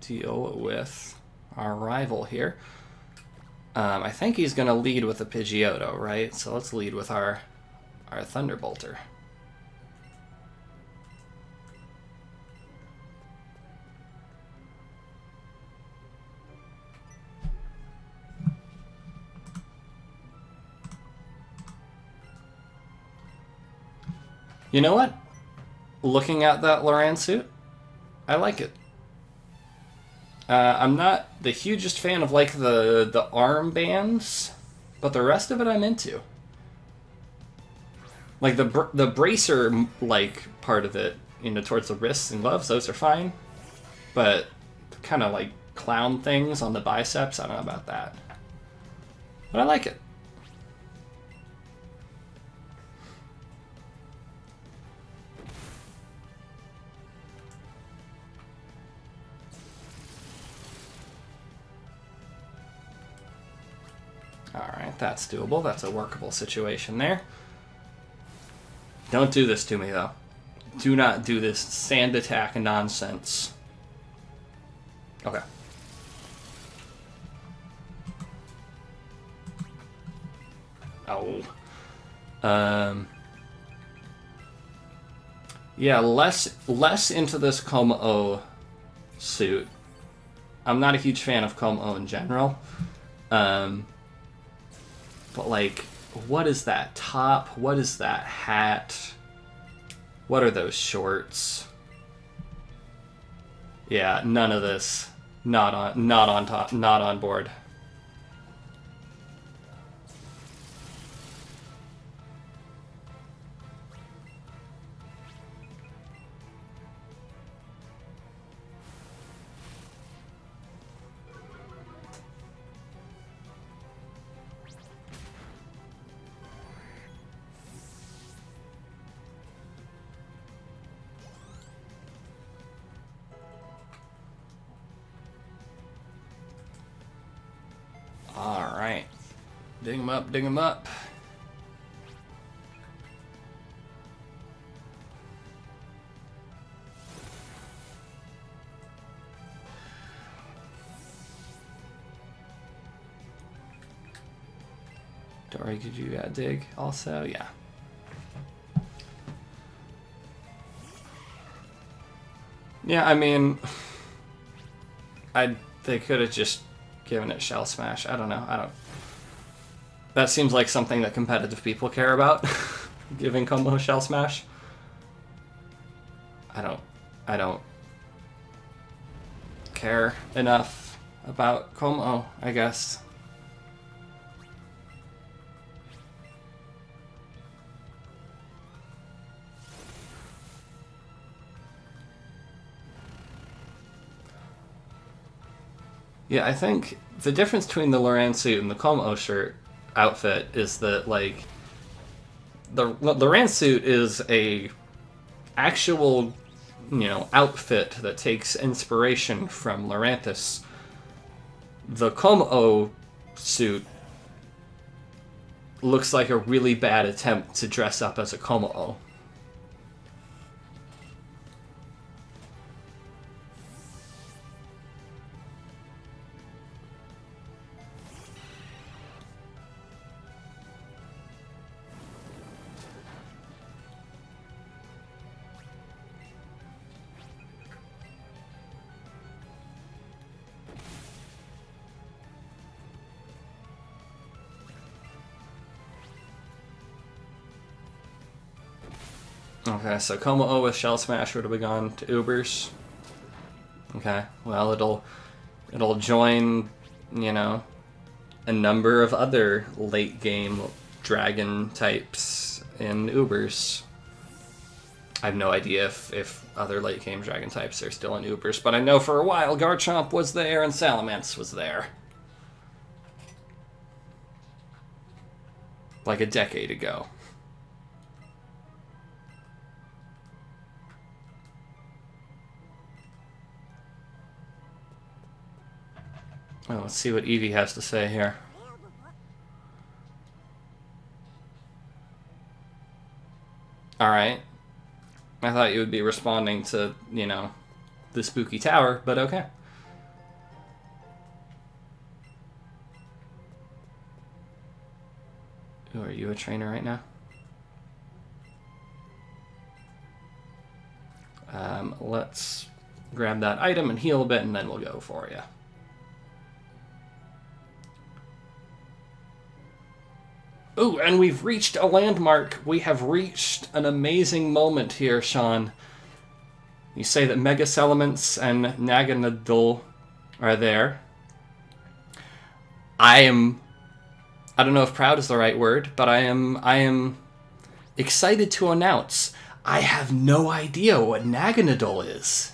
deal with our rival here. I think he's going to lead with a Pidgeotto, right? So let's lead with our Thunderbolter. You know what? Looking at that Loran suit, I like it. I'm not the hugest fan of like the armbands, but the rest of it I'm into. Like the bracer like part of it, you know, towards the wrists and gloves, those are fine. But kind of like clown things on the biceps, I don't know about that. But I like it. Alright, that's doable. That's a workable situation there. Don't do this to me, though. Do not do this sand attack nonsense. Okay. Oh. Yeah, less into this Como suit. I'm not a huge fan of Como in general. But like, what is that top? What is that hat? What are those shorts? Yeah, none of this. Not on board. Alright. Dig him up, dig him up. Dory, could you dig also? Yeah. Yeah, I mean, they could have just given it Shell Smash. I don't know. That seems like something that competitive people care about. Giving Como Shell Smash. I don't care enough about Como, I guess. Yeah, I think the difference between the Loran suit and the Como shirt outfit is that, like, the Loran suit is a actual, you know, outfit that takes inspiration from Lorantis. The Como suit looks like a really bad attempt to dress up as a Como. Okay, so Como with Shell Smash would have gone to Ubers. Okay, well it'll join you know, a number of other late game dragon types in Ubers. I have no idea if other late game dragon types are still in Ubers, but I know for a while Garchomp was there and Salamence was there. Like a decade ago. Oh, let's see what Eevee has to say here. Alright. I thought you would be responding to, you know, the spooky tower, but okay. Ooh, are you a trainer right now? Let's grab that item and heal a bit, and then we'll go for you. Ooh, and we've reached a landmark. We have reached an amazing moment here, Sean. You say that Mega Salamence and Naganadel are there. I don't know if proud is the right word, but I am excited to announce I have no idea what Naganadel is.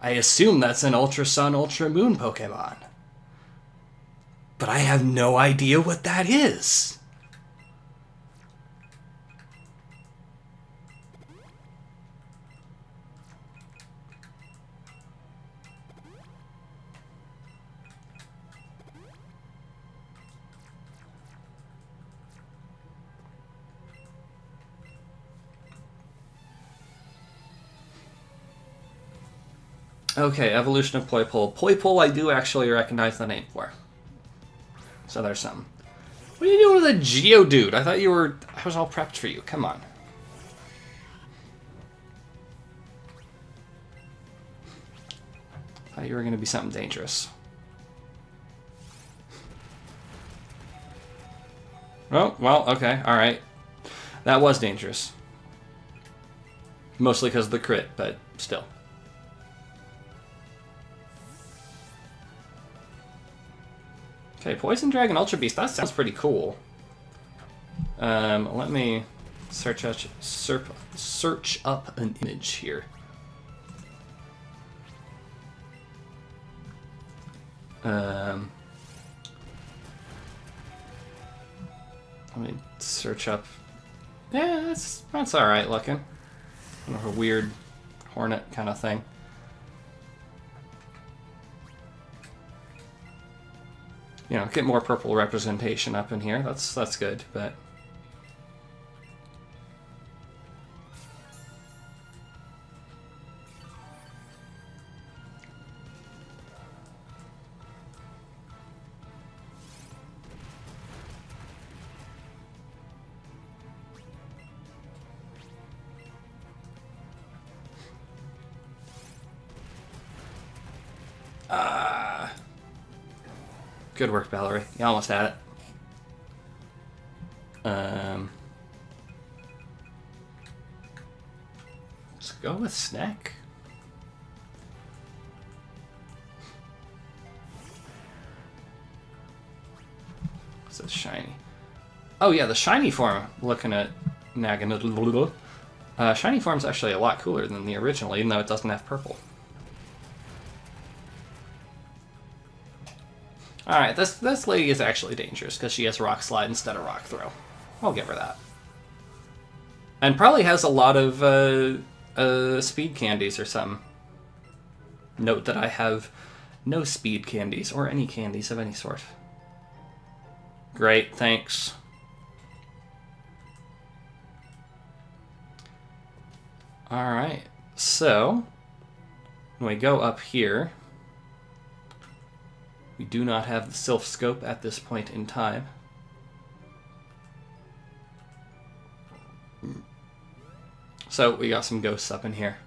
I assume that's an Ultra Sun, Ultra Moon Pokemon. But I have no idea what that is. Okay, evolution of Poipole. Poipole I do actually recognize the name for. So there's something. What are you doing with a Geodude? I thought I was all prepped for you. Come on. I thought you were going to be something dangerous. Oh, well, okay, alright. That was dangerous. Mostly because of the crit, but still. Okay, Poison Dragon Ultra Beast, that sounds pretty cool. Let me search up an image here. Let me search up... Yeah, that's alright looking. Kind of a weird hornet kind of thing. You know, get more purple representation up in here. That's good, but... Good work, Valerie. You almost had it. Let's go with Snack. What's this shiny? Oh yeah, the shiny form. Looking at Naganadel. Shiny form's actually a lot cooler than the original, even though it doesn't have purple. Alright, this lady is actually dangerous because she has Rock Slide instead of Rock Throw. I'll give her that. And probably has a lot of speed candies or something. Note that I have no speed candies or any candies of any sort. Great, thanks. Alright, so when we go up here, we do not have the Sylph Scope at this point in time. So we got some ghosts up in here.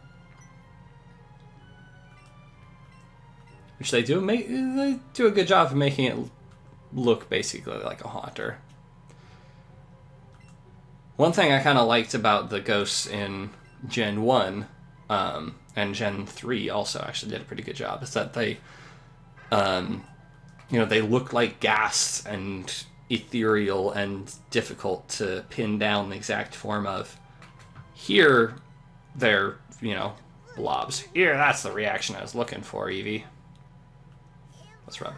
Which they do a good job of making it look basically like a Haunter. One thing I kind of liked about the ghosts in Gen 1 and Gen 3 also actually did a pretty good job is that they they look like gas and ethereal and difficult to pin down the exact form of. Here, they're, blobs. Here, that's the reaction I was looking for, Eevee. Let's rub.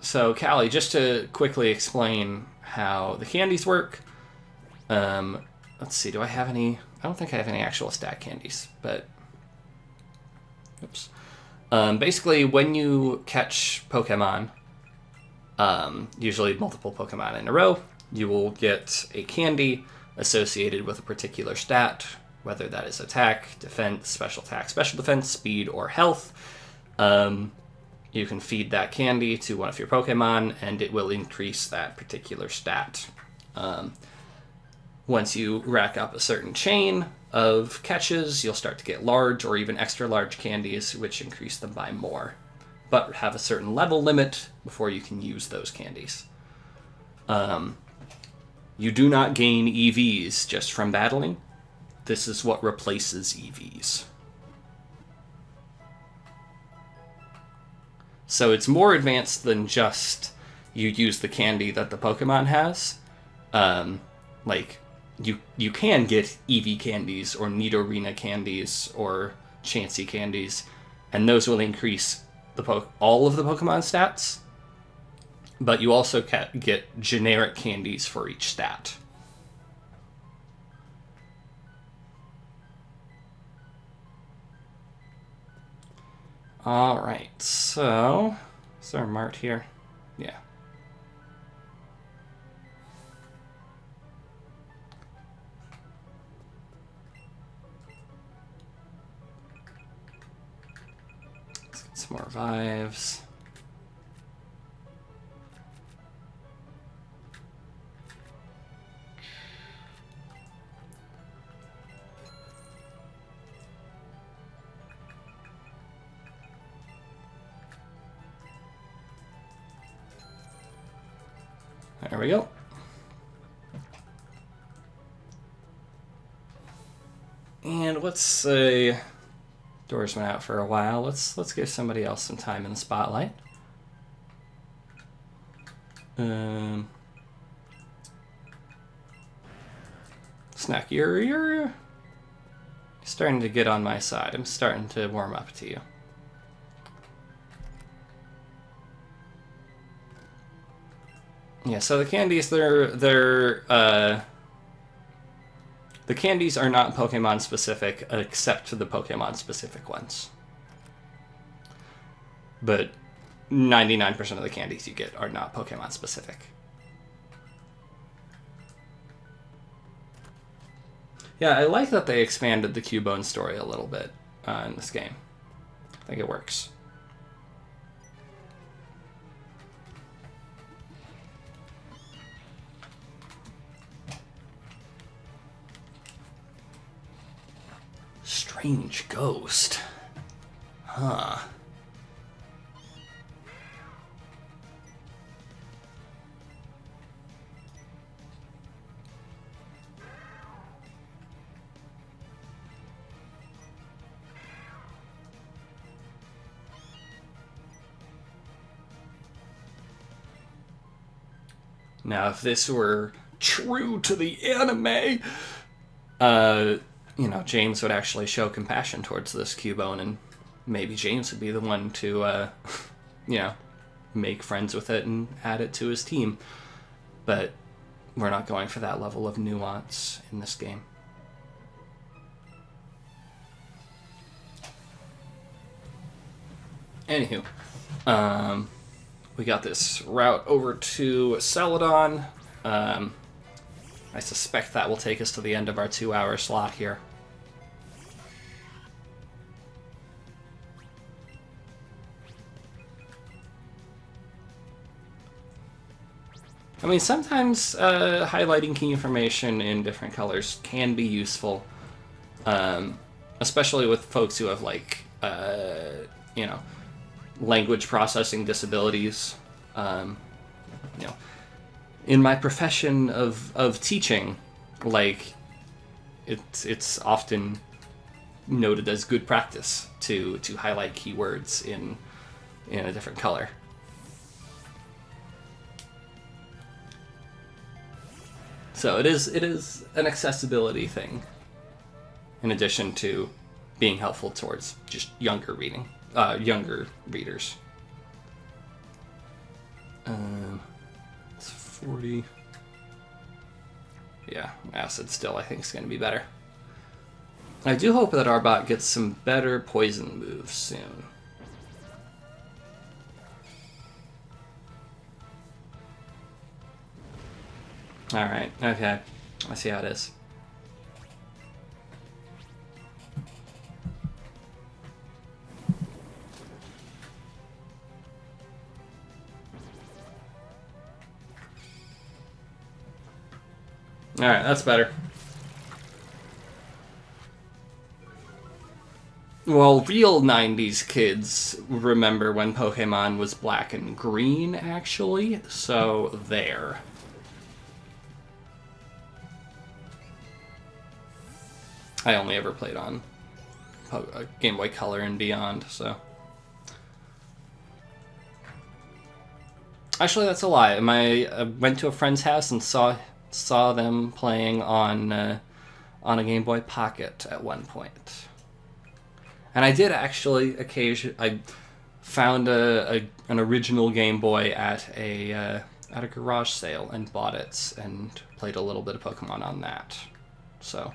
So, Callie, just to quickly explain how the candies work. Let's see, do I have any? I don't think I have any actual stat candies, but... Oops. Basically, when you catch Pokemon, usually multiple Pokemon in a row, you will get a candy associated with a particular stat, whether that is attack, defense, special attack, special defense, speed, or health. You can feed that candy to one of your Pokemon, and it will increase that particular stat. Once you rack up a certain chain of catches, you'll start to get large or even extra large candies, which increase them by more, but have a certain level limit before you can use those candies. You do not gain EVs just from battling. This is what replaces EVs. So it's more advanced than just you use the candy that the Pokemon has. You can get Eevee candies or Nidorina candies or Chansey candies, and those will increase all of the Pokemon stats. But you also get generic candies for each stat. Alright, so... Is there a mart here? Yeah. Let's get some more revives. There we go. And let's say doors went out for a while. Let's give somebody else some time in the spotlight. Snack, you're starting to get on my side. I'm starting to warm up to you. Yeah, so the candies, the candies are not Pokemon specific, except for the Pokemon specific ones. But 99% of the candies you get are not Pokemon specific. Yeah, I like that they expanded the Cubone story a little bit in this game. I think it works. Strange ghost. Huh. Now, if this were true to the anime, James would actually show compassion towards this Cubone, and maybe James would be the one to, make friends with it and add it to his team. But we're not going for that level of nuance in this game. Anywho, we got this route over to Celadon. I suspect that will take us to the end of our 2-hour slot here. I mean, sometimes highlighting key information in different colors can be useful, especially with folks who have, language processing disabilities. In my profession of teaching, it's often noted as good practice to highlight keywords in a different color. So it is an accessibility thing, in addition to being helpful towards just younger readers. It's 40. Yeah, acid still I think is going to be better. I do hope that our bot gets some better poison moves soon. Alright, okay. I see how it is. Alright, that's better. Well, real 90s kids remember when Pokemon was black and green, actually, so there. I only ever played on Game Boy Color and beyond, so... Actually, that's a lie. I went to a friend's house and saw them playing on a Game Boy Pocket at one point. And I did actually I found an original Game Boy at a garage sale and bought it and played a little bit of Pokemon on that. So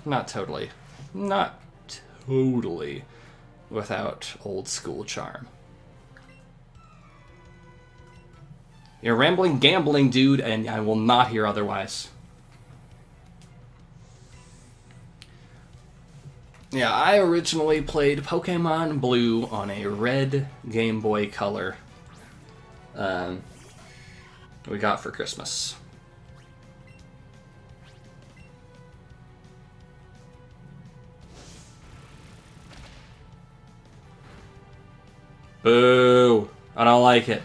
not totally without old school charm. You're rambling, gambling, dude, and I will not hear otherwise. Yeah, I originally played Pokemon Blue on a red Game Boy Color we got for Christmas. Boo! I don't like it.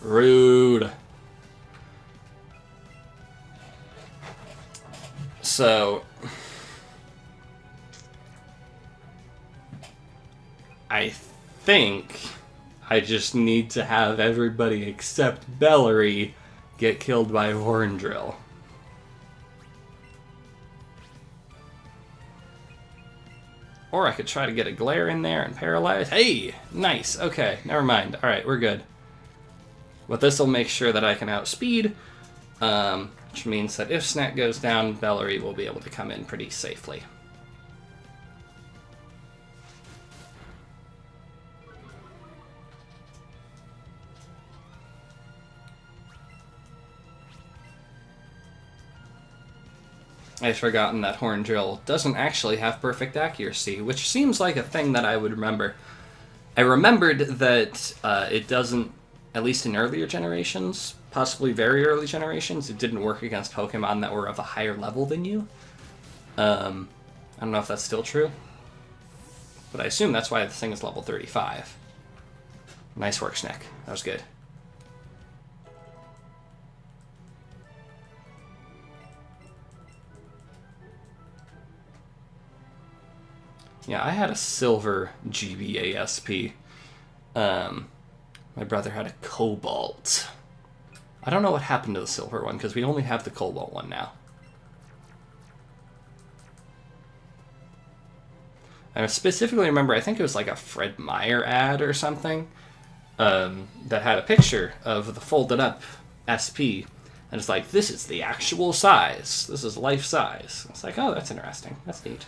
Rude. So, I think I just need to have everybody except Bellary get killed by a horn drill. Or I could try to get a glare in there and paralyze. Hey! Nice. Okay, never mind. Alright, we're good. But this will make sure that I can outspeed, which means that if Snack goes down, Bellary will be able to come in pretty safely. I've forgotten that Horn Drill doesn't actually have perfect accuracy, which seems like a thing that I would remember. I remembered that it doesn't, at least in earlier generations, possibly very early generations, it didn't work against Pokemon that were of a higher level than you. I don't know if that's still true, but I assume that's why this thing is level 35. Nice work, Snack. That was good. Yeah, I had a silver GBASP. My brother had a cobalt. I don't know what happened to the silver one, because we only have the cobalt one now. I specifically remember, I think it was like a Fred Meyer ad or something, that had a picture of the folded up SP, and it's like, this is the actual size. This is life size. It's like, oh, that's interesting. That's neat.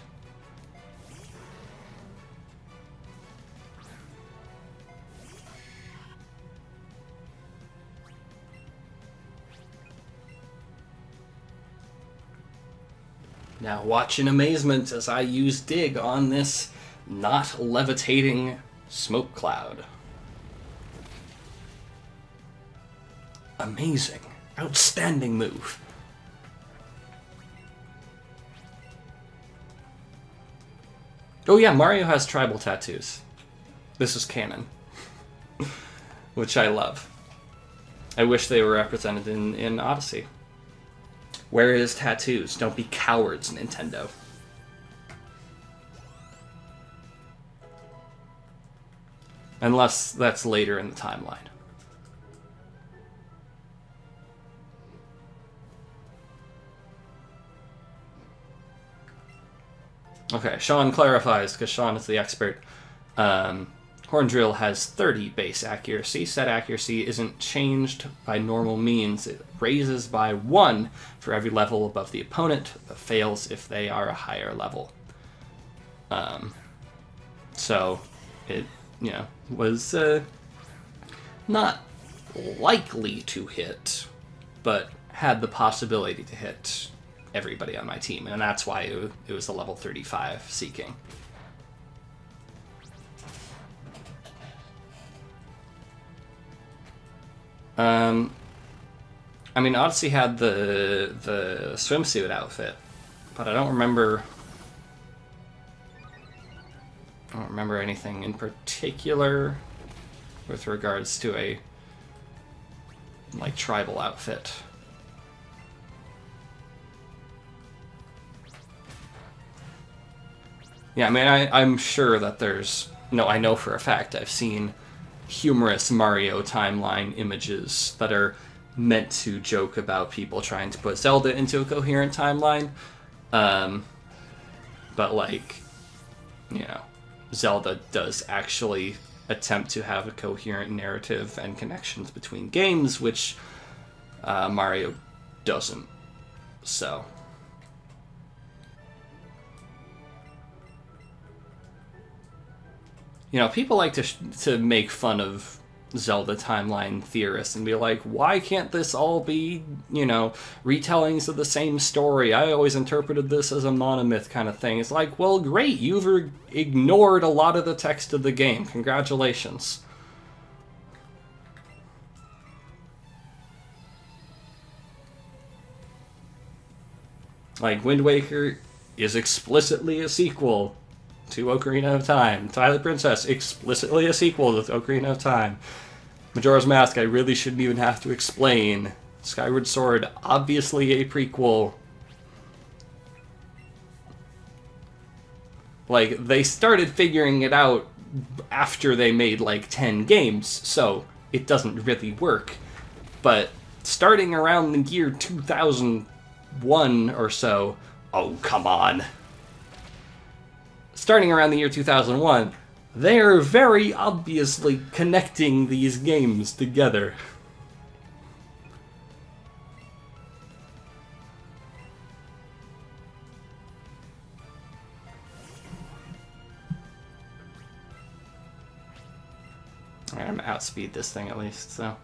Now watch in amazement as I use Dig on this not levitating smoke cloud. Amazing. Outstanding move. Oh yeah, Mario has tribal tattoos. This is canon. Which I love. I wish they were represented in Odyssey. Wear his tattoos. Don't be cowards, Nintendo. Unless that's later in the timeline. Okay, Sean clarifies, because Sean is the expert. Horn Drill has 30 base accuracy. Set accuracy isn't changed by normal means. It raises by 1 for every level above the opponent, but fails if they are a higher level. So it, was not likely to hit, but had the possibility to hit everybody on my team, and that's why it was a level 35 Seeking. I mean, Odyssey had the swimsuit outfit, but I don't remember anything in particular with regards to a tribal outfit. Yeah, I mean, I'm sure that there's... No, I know for a fact I've seen humorous Mario timeline images that are meant to joke about people trying to put Zelda into a coherent timeline. But, Zelda does actually attempt to have a coherent narrative and connections between games, which Mario doesn't. So... people like to make fun of Zelda timeline theorists and be like, why can't this all be, retellings of the same story? I always interpreted this as a monomyth kind of thing. It's like, well, great, you've ignored a lot of the text of the game. Congratulations. Wind Waker is explicitly a sequel to Ocarina of Time. Twilight Princess, explicitly a sequel to Ocarina of Time. Majora's Mask, I really shouldn't even have to explain. Skyward Sword, obviously a prequel. They started figuring it out after they made 10 games, so it doesn't really work. But starting around the year 2001 or so, oh, come on. Starting around the year 2001, they are very obviously connecting these games together. Alright, I'm gonna outspeed this thing at least, so...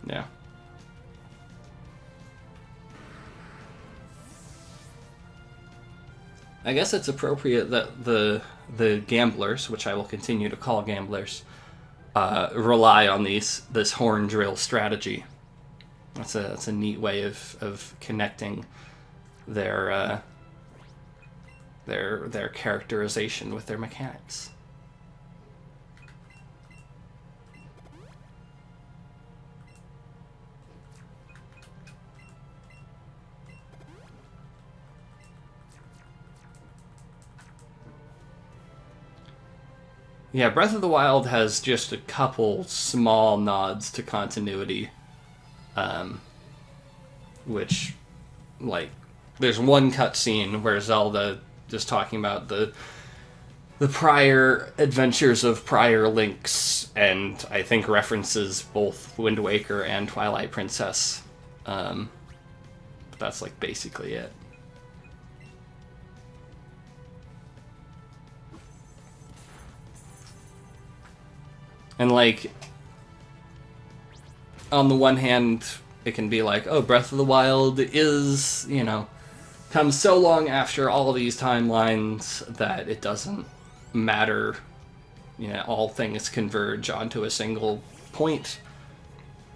yeah. I guess it's appropriate that the gamblers, which I will continue to call gamblers, rely on this horn drill strategy. That's a neat way of connecting their characterization with their mechanics. Yeah, Breath of the Wild has just a couple small nods to continuity. Which, there's one cutscene where Zelda is talking about the prior adventures of prior Links, and I think references both Wind Waker and Twilight Princess. But that's, basically it. And, on the one hand, it can be oh, Breath of the Wild is, comes so long after all these timelines that it doesn't matter. All things converge onto a single point.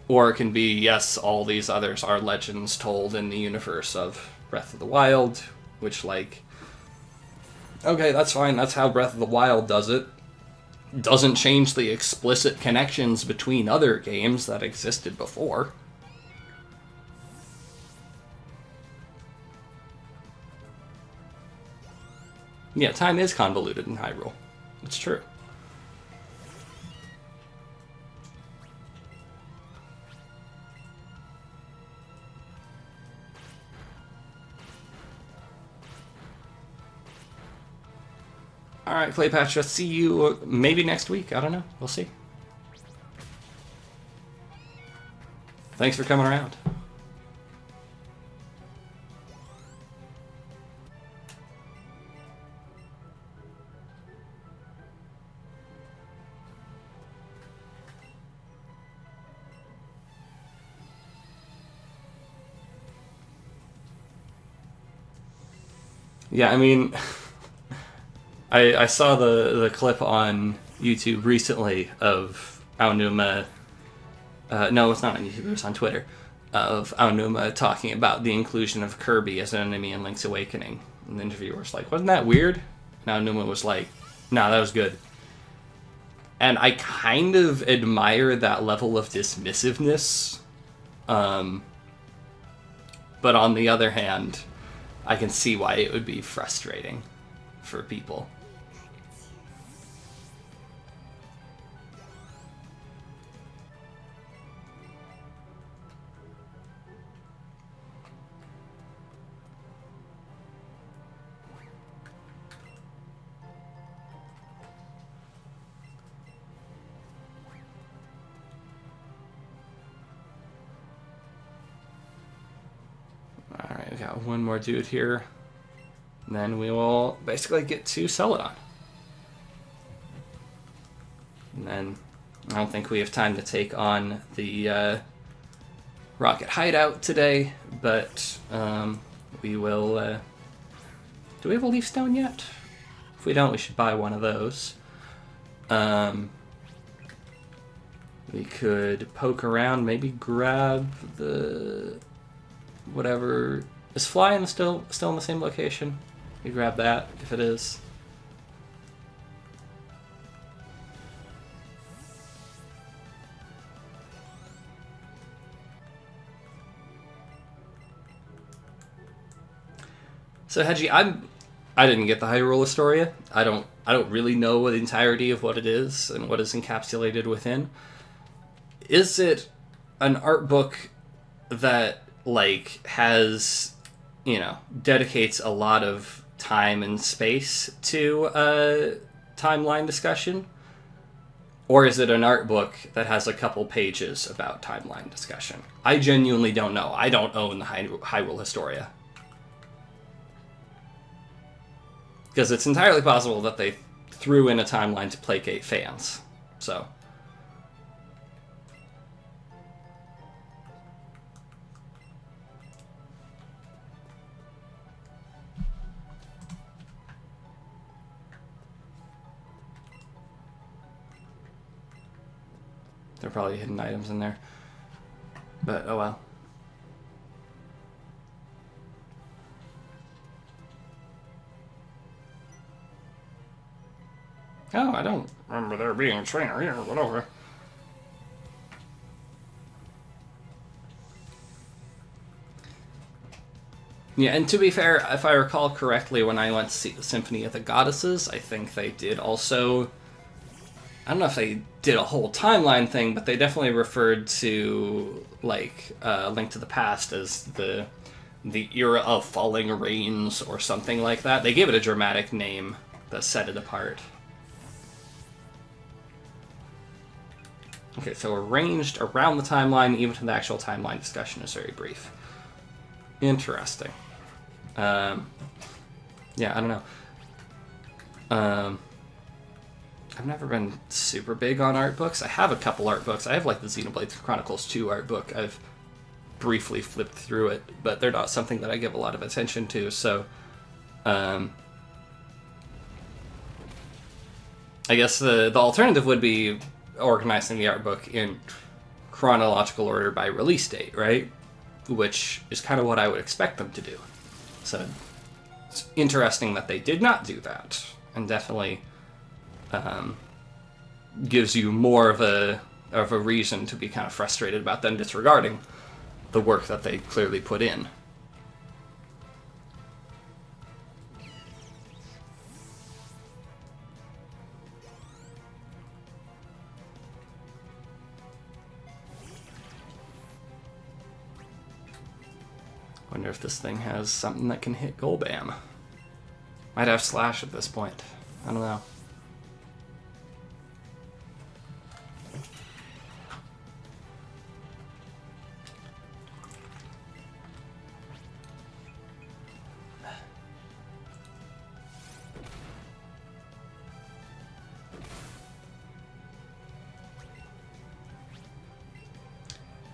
Or it can be, yes, all these others are legends told in the universe of Breath of the Wild, which, okay, that's fine, that's how Breath of the Wild does it. doesn't change the explicit connections between other games that existed before. Yeah, time is convoluted in Hyrule. It's true. Alright, Claypatch, let's see you maybe next week. I don't know. We'll see. Thanks for coming around. Yeah, I mean, I saw the clip on YouTube recently of Aonuma. No, it's not on YouTube, it was on Twitter. Of Aonuma talking about the inclusion of Kirby as an enemy in Link's Awakening. And the interviewer was like, wasn't that weird? And Aonuma was like, nah, that was good. And I kind of admire that level of dismissiveness. But on the other hand, I can see why it would be frustrating for people. Alright, we got one more dude here. And then we will basically get to Celadon. And then I don't think we have time to take on the Rocket Hideout today, but we will... do we have a Leaf Stone yet? If we don't, we should buy one of those. We could poke around, maybe grab the... whatever... Is Fly still in the same location? We grab that, if it is. So Hedgie, I didn't get the Hyrule Historia. I don't really know the entirety of what it is and what is encapsulated within. Is it an art book that like has, you know, dedicates a lot of time and space to timeline discussion? Or is it an art book that has a couple pages about timeline discussion? I genuinely don't know. I don't own the Hyrule Historia. Because it's entirely possible that they threw in a timeline to placate fans. So... there are probably hidden items in there. But, oh well. Oh, I don't remember there being a trainer here, whatever. Yeah, and to be fair, if I recall correctly, when I went to see the Symphony of the Goddesses, I think they did also... I don't know if they did a whole timeline thing, but they definitely referred to, like, Link to the Past as the era of falling rains or something like that. They gave it a dramatic name that set it apart. Okay, so arranged around the timeline, even to the actual timeline discussion is very brief. Interesting. Yeah, I don't know. I've never been super big on art books. I have a couple art books. I have, like, the Xenoblade Chronicles 2 art book. I've briefly flipped through it, but they're not something that I give a lot of attention to, so... I guess the alternative would be organizing the art book in chronological order by release date, right? Which is kind of what I would expect them to do. So it's interesting that they did not do that, and definitely gives you more of a reason to be kind of frustrated about them disregarding the work that they clearly put in. Wonder if this thing has something that can hit Golbam. Might have Slash at this point. I don't know.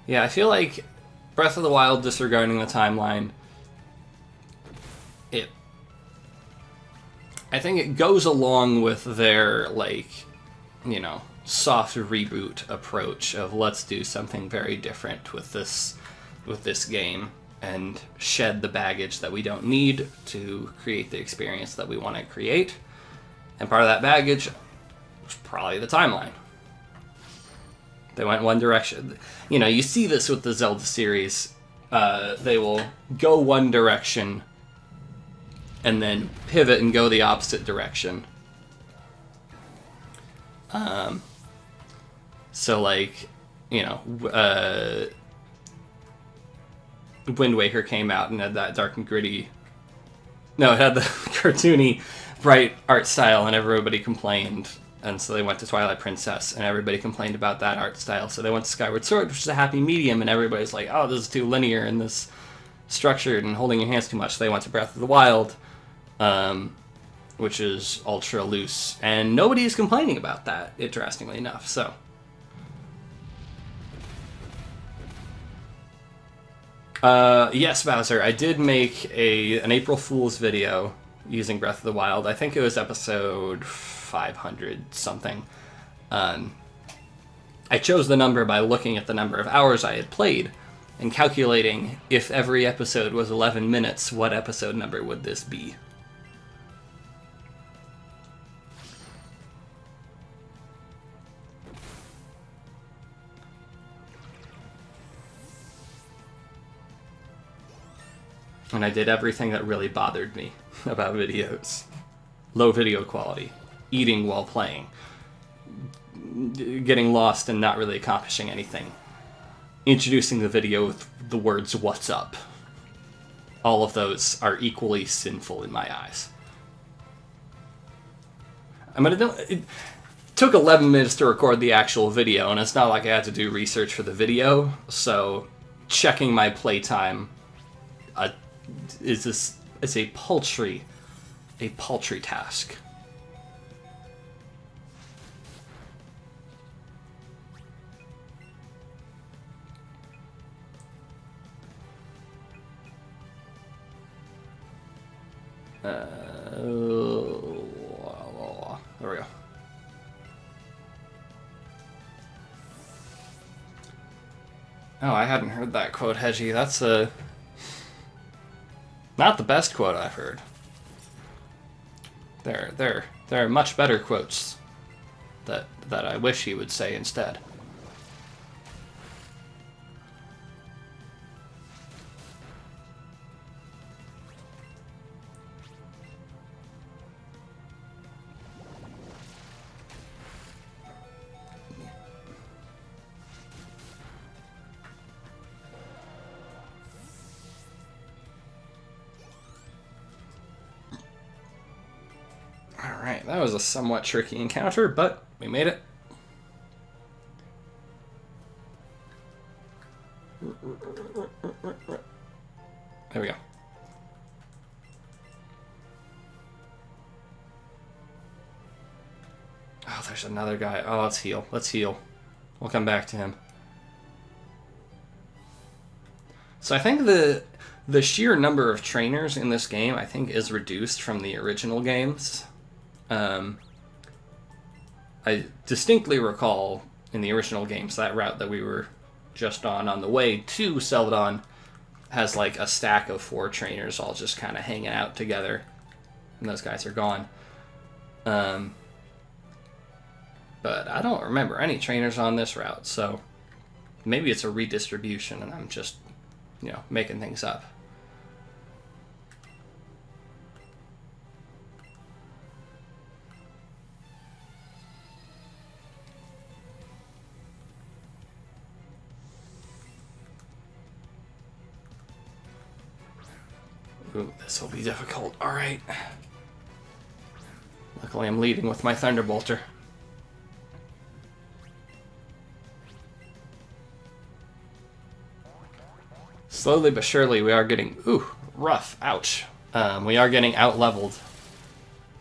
Yeah, I feel like Breath of the Wild, disregarding the timeline, I think it goes along with their, like, you know, soft reboot approach of let's do something very different with this game and shed the baggage that we don't need to create the experience that we want to create. And part of that baggage was probably the timeline. They went one direction. You know, you see this with the Zelda series. They will go one direction and then pivot and go the opposite direction. So, like, you know, Wind Waker came out and had that dark and gritty... No, it had the cartoony, bright art style, and everybody complained. And so they went to Twilight Princess, and everybody complained about that art style. So they went to Skyward Sword, which is a happy medium, and everybody's like, oh, this is too linear and this structured and holding your hands too much. So they went to Breath of the Wild, which is ultra loose. And nobody is complaining about that, interestingly enough. So yes, Bowser, I did make an April Fool's video using Breath of the Wild. I think it was episode 500 something. I chose the number by looking at the number of hours I had played and calculating if every episode was 11 minutes, what episode number would this be? And I did everything that really bothered me about videos. Low video quality, eating while playing, getting lost and not really accomplishing anything, introducing the video with the words, "What's up?" All of those are equally sinful in my eyes. It took 11 minutes to record the actual video, and it's not like I had to do research for the video, so checking my playtime is a paltry task. There we go. Oh, I hadn't heard that quote, Hedgie. That's not the best quote I've heard. There are much better quotes that I wish he would say instead. Alright, that was a somewhat tricky encounter, but we made it. There we go. Oh, there's another guy. Oh, let's heal. Let's heal. We'll come back to him. So I think the sheer number of trainers in this game, I think, is reduced from the original games. I distinctly recall in the original games that route that we were just on the way to Celadon has like a stack of 4 trainers all just kind of hanging out together, and those guys are gone. But I don't remember any trainers on this route, so maybe it's a redistribution and I'm just, you know, making things up. Ooh, this will be difficult. Alright. Luckily I'm leading with my Thunderbolter. Slowly but surely we are getting... Ooh, rough. Ouch. We are getting out-leveled.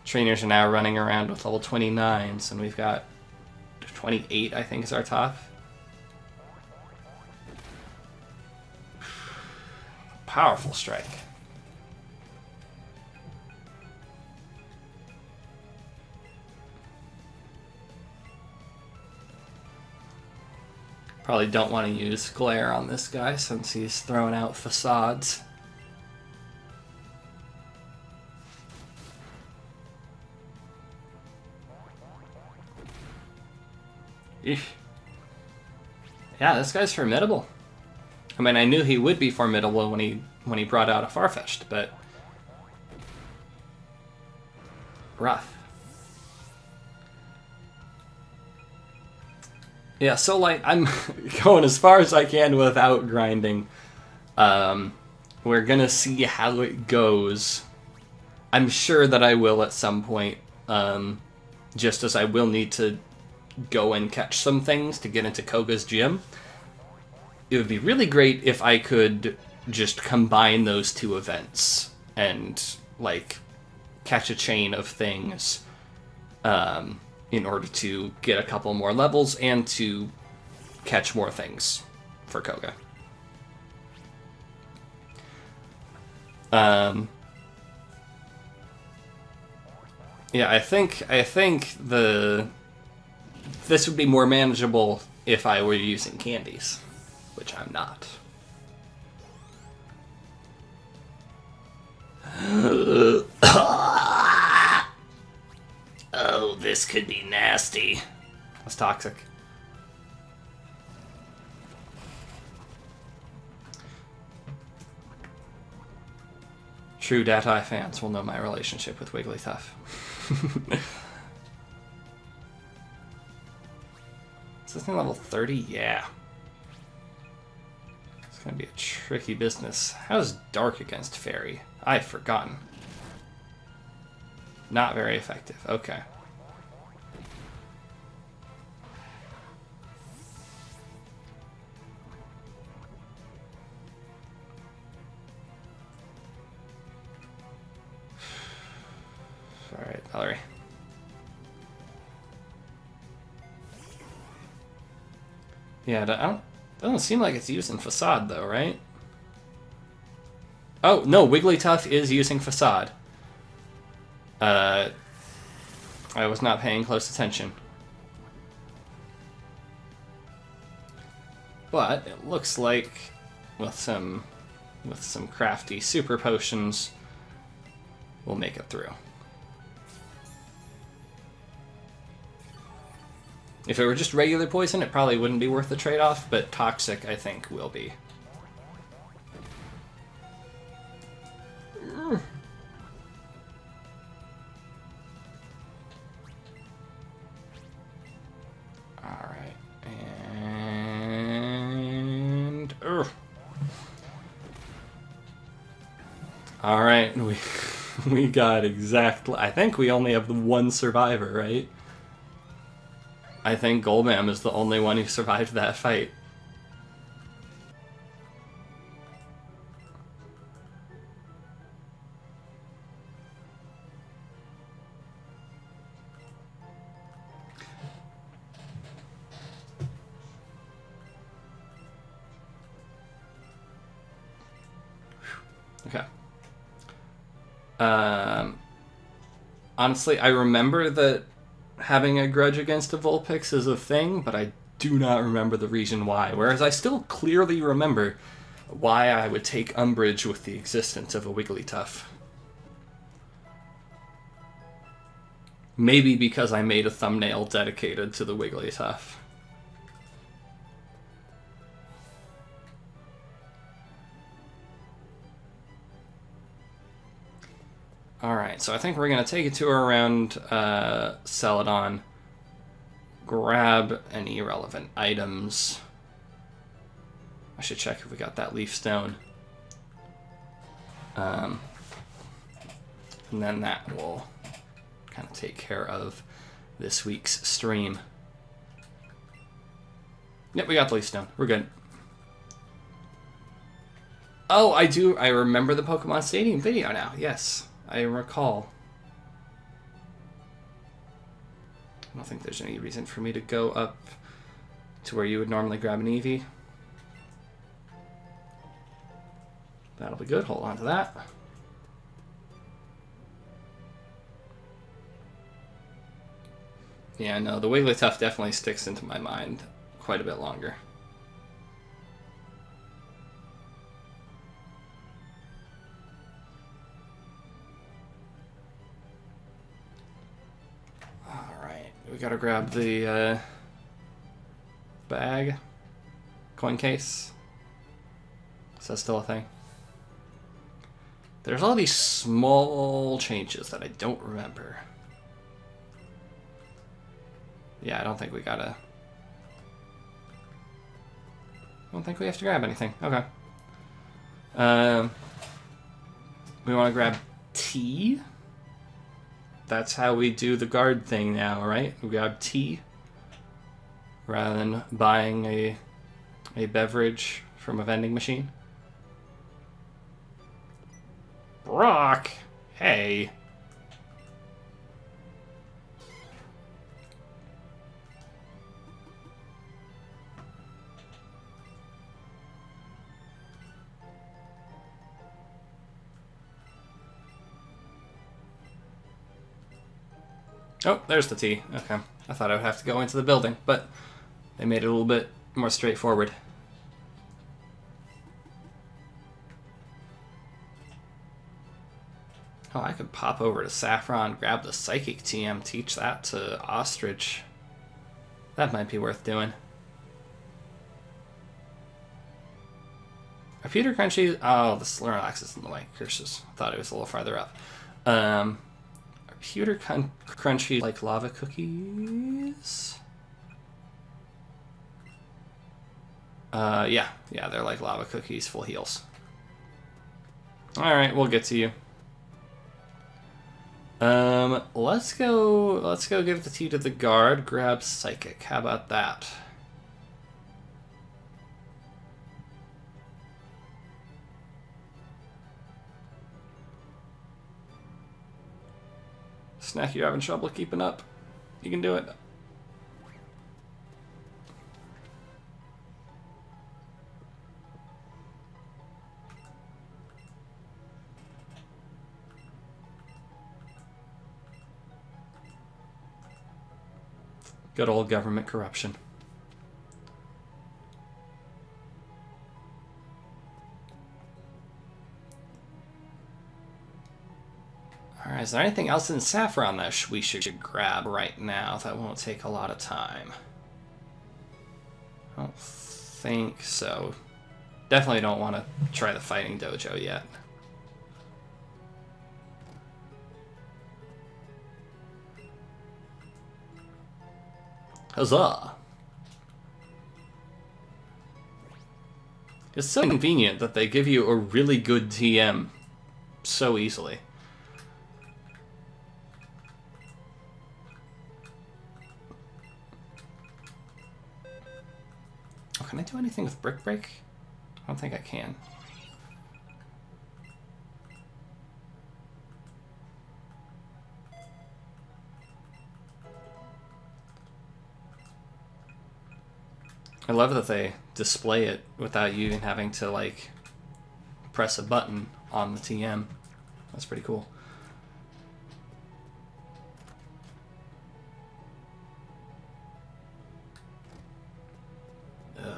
Trainers are now running around with level 29s, and we've got 28, I think, is our top. Powerful strike. Probably don't want to use Glare on this guy since he's throwing out facades. Eesh. Yeah, this guy's formidable. I mean, I knew he would be formidable when he brought out a Farfetch'd, but rough. Yeah, so like I'm going as far as I can without grinding. We're gonna see how it goes. I'm sure that I will at some point, just as I will need to go and catch some things to get into Koga's gym. It would be really great if I could just combine those two events and like catch a chain of things. In order to get a couple more levels and to catch more things for Koga. Yeah, I think this would be more manageable if I were using candies, which I'm not. Oh, this could be nasty. That's toxic. True Datai fans will know my relationship with Wigglytuff. Is this thing level 30? Yeah. It's gonna be a tricky business. How's Dark against Fairy? I've forgotten. Not very effective. Okay. Alright, Valerie. Yeah, doesn't seem like it's using Facade though, right? Oh, no, Wigglytuff is using Facade. I was not paying close attention. But it looks like with some crafty super potions, we'll make it through. If it were just regular poison, it probably wouldn't be worth the trade-off, but toxic, I think, will be. Alright, and... Alright, we got exactly... I think we only have the one survivor, right? I think Golbam is the only one who survived that fight. Okay. Honestly, I remember that having a grudge against a Vulpix is a thing, but I do not remember the reason why. Whereas I still clearly remember why I would take umbrage with the existence of a Wigglytuff. Maybe because I made a thumbnail dedicated to the Wigglytuff. Alright, so I think we're going to take a tour around Celadon, grab any irrelevant items. I should check if we got that leaf stone. And then that will kind of take care of this week's stream. Yep, we got the leaf stone. We're good. Oh, I remember the Pokemon Stadium video now. Yes, I recall. I don't think there's any reason for me to go up to where you would normally grab an Eevee. That'll be good. Hold on to that. Yeah, no, the Wigglytuff definitely sticks into my mind quite a bit longer. Alright, we gotta grab the bag, coin case. Is that still a thing? There's all these small changes that I don't remember. Yeah, I don't think we gotta... I don't think we have to grab anything. Okay. We want to grab tea. That's how we do the guard thing now, right? We grab tea rather than buying a beverage from a vending machine. Brock! Hey! Oh, there's the tea. Okay. I thought I would have to go into the building, but they made it a little bit more straightforward. Oh, I could pop over to Saffron, grab the Psychic TM, teach that to Ostrich. That might be worth doing. Are Pewter Crunchy? Oh, the Snorlax is in the way. Curses. I thought it was a little farther up. Are Pewter Crunchy like lava cookies? Yeah, they're like lava cookies, full heals. Alright, we'll get to you. Let's go give the tea to the guard, grab Psychic. How about that? Snack, you having trouble keeping up? You can do it. Good old government corruption. Alright, is there anything else in Saffron that we should grab right now that won't take a lot of time? I don't think so. Definitely don't want to try the Fighting Dojo yet. Huzzah! It's so convenient that they give you a really good TM so easily. Oh, can I do anything with Brick Break? I don't think I can. I love that they display it without you even having to, like, press a button on the TM. That's pretty cool.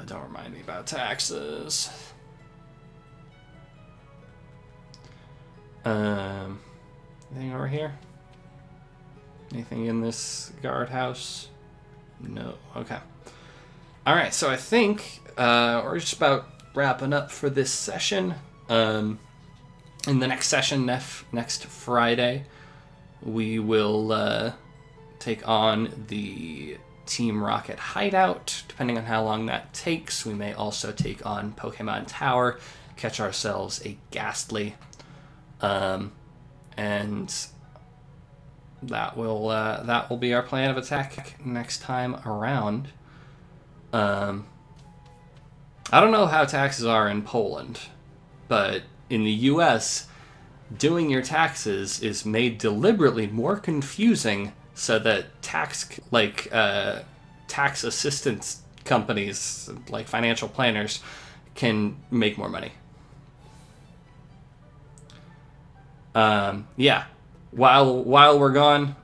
Don't remind me about taxes. Anything over here? Anything in this guardhouse? No. Okay. All right, so I think we're just about wrapping up for this session. In the next session, next Friday, we will take on the Team Rocket hideout. Depending on how long that takes, we may also take on Pokemon Tower, catch ourselves a Ghastly, and that will be our plan of attack next time around. I don't know how taxes are in Poland, but in the U.S., doing your taxes is made deliberately more confusing so that tax assistance companies, like financial planners, can make more money. Yeah. While we're gone,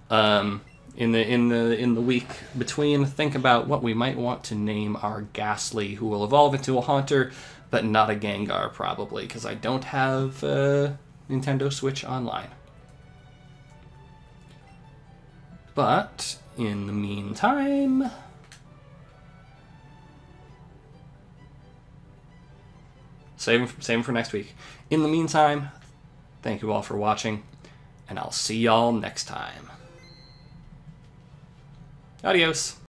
in the week between, think about what we might want to name our Ghastly, who will evolve into a Haunter, but not a Gengar, probably, because I don't have Nintendo Switch Online. But in the meantime, save for next week. In the meantime, thank you all for watching, and I'll see y'all next time. Adios.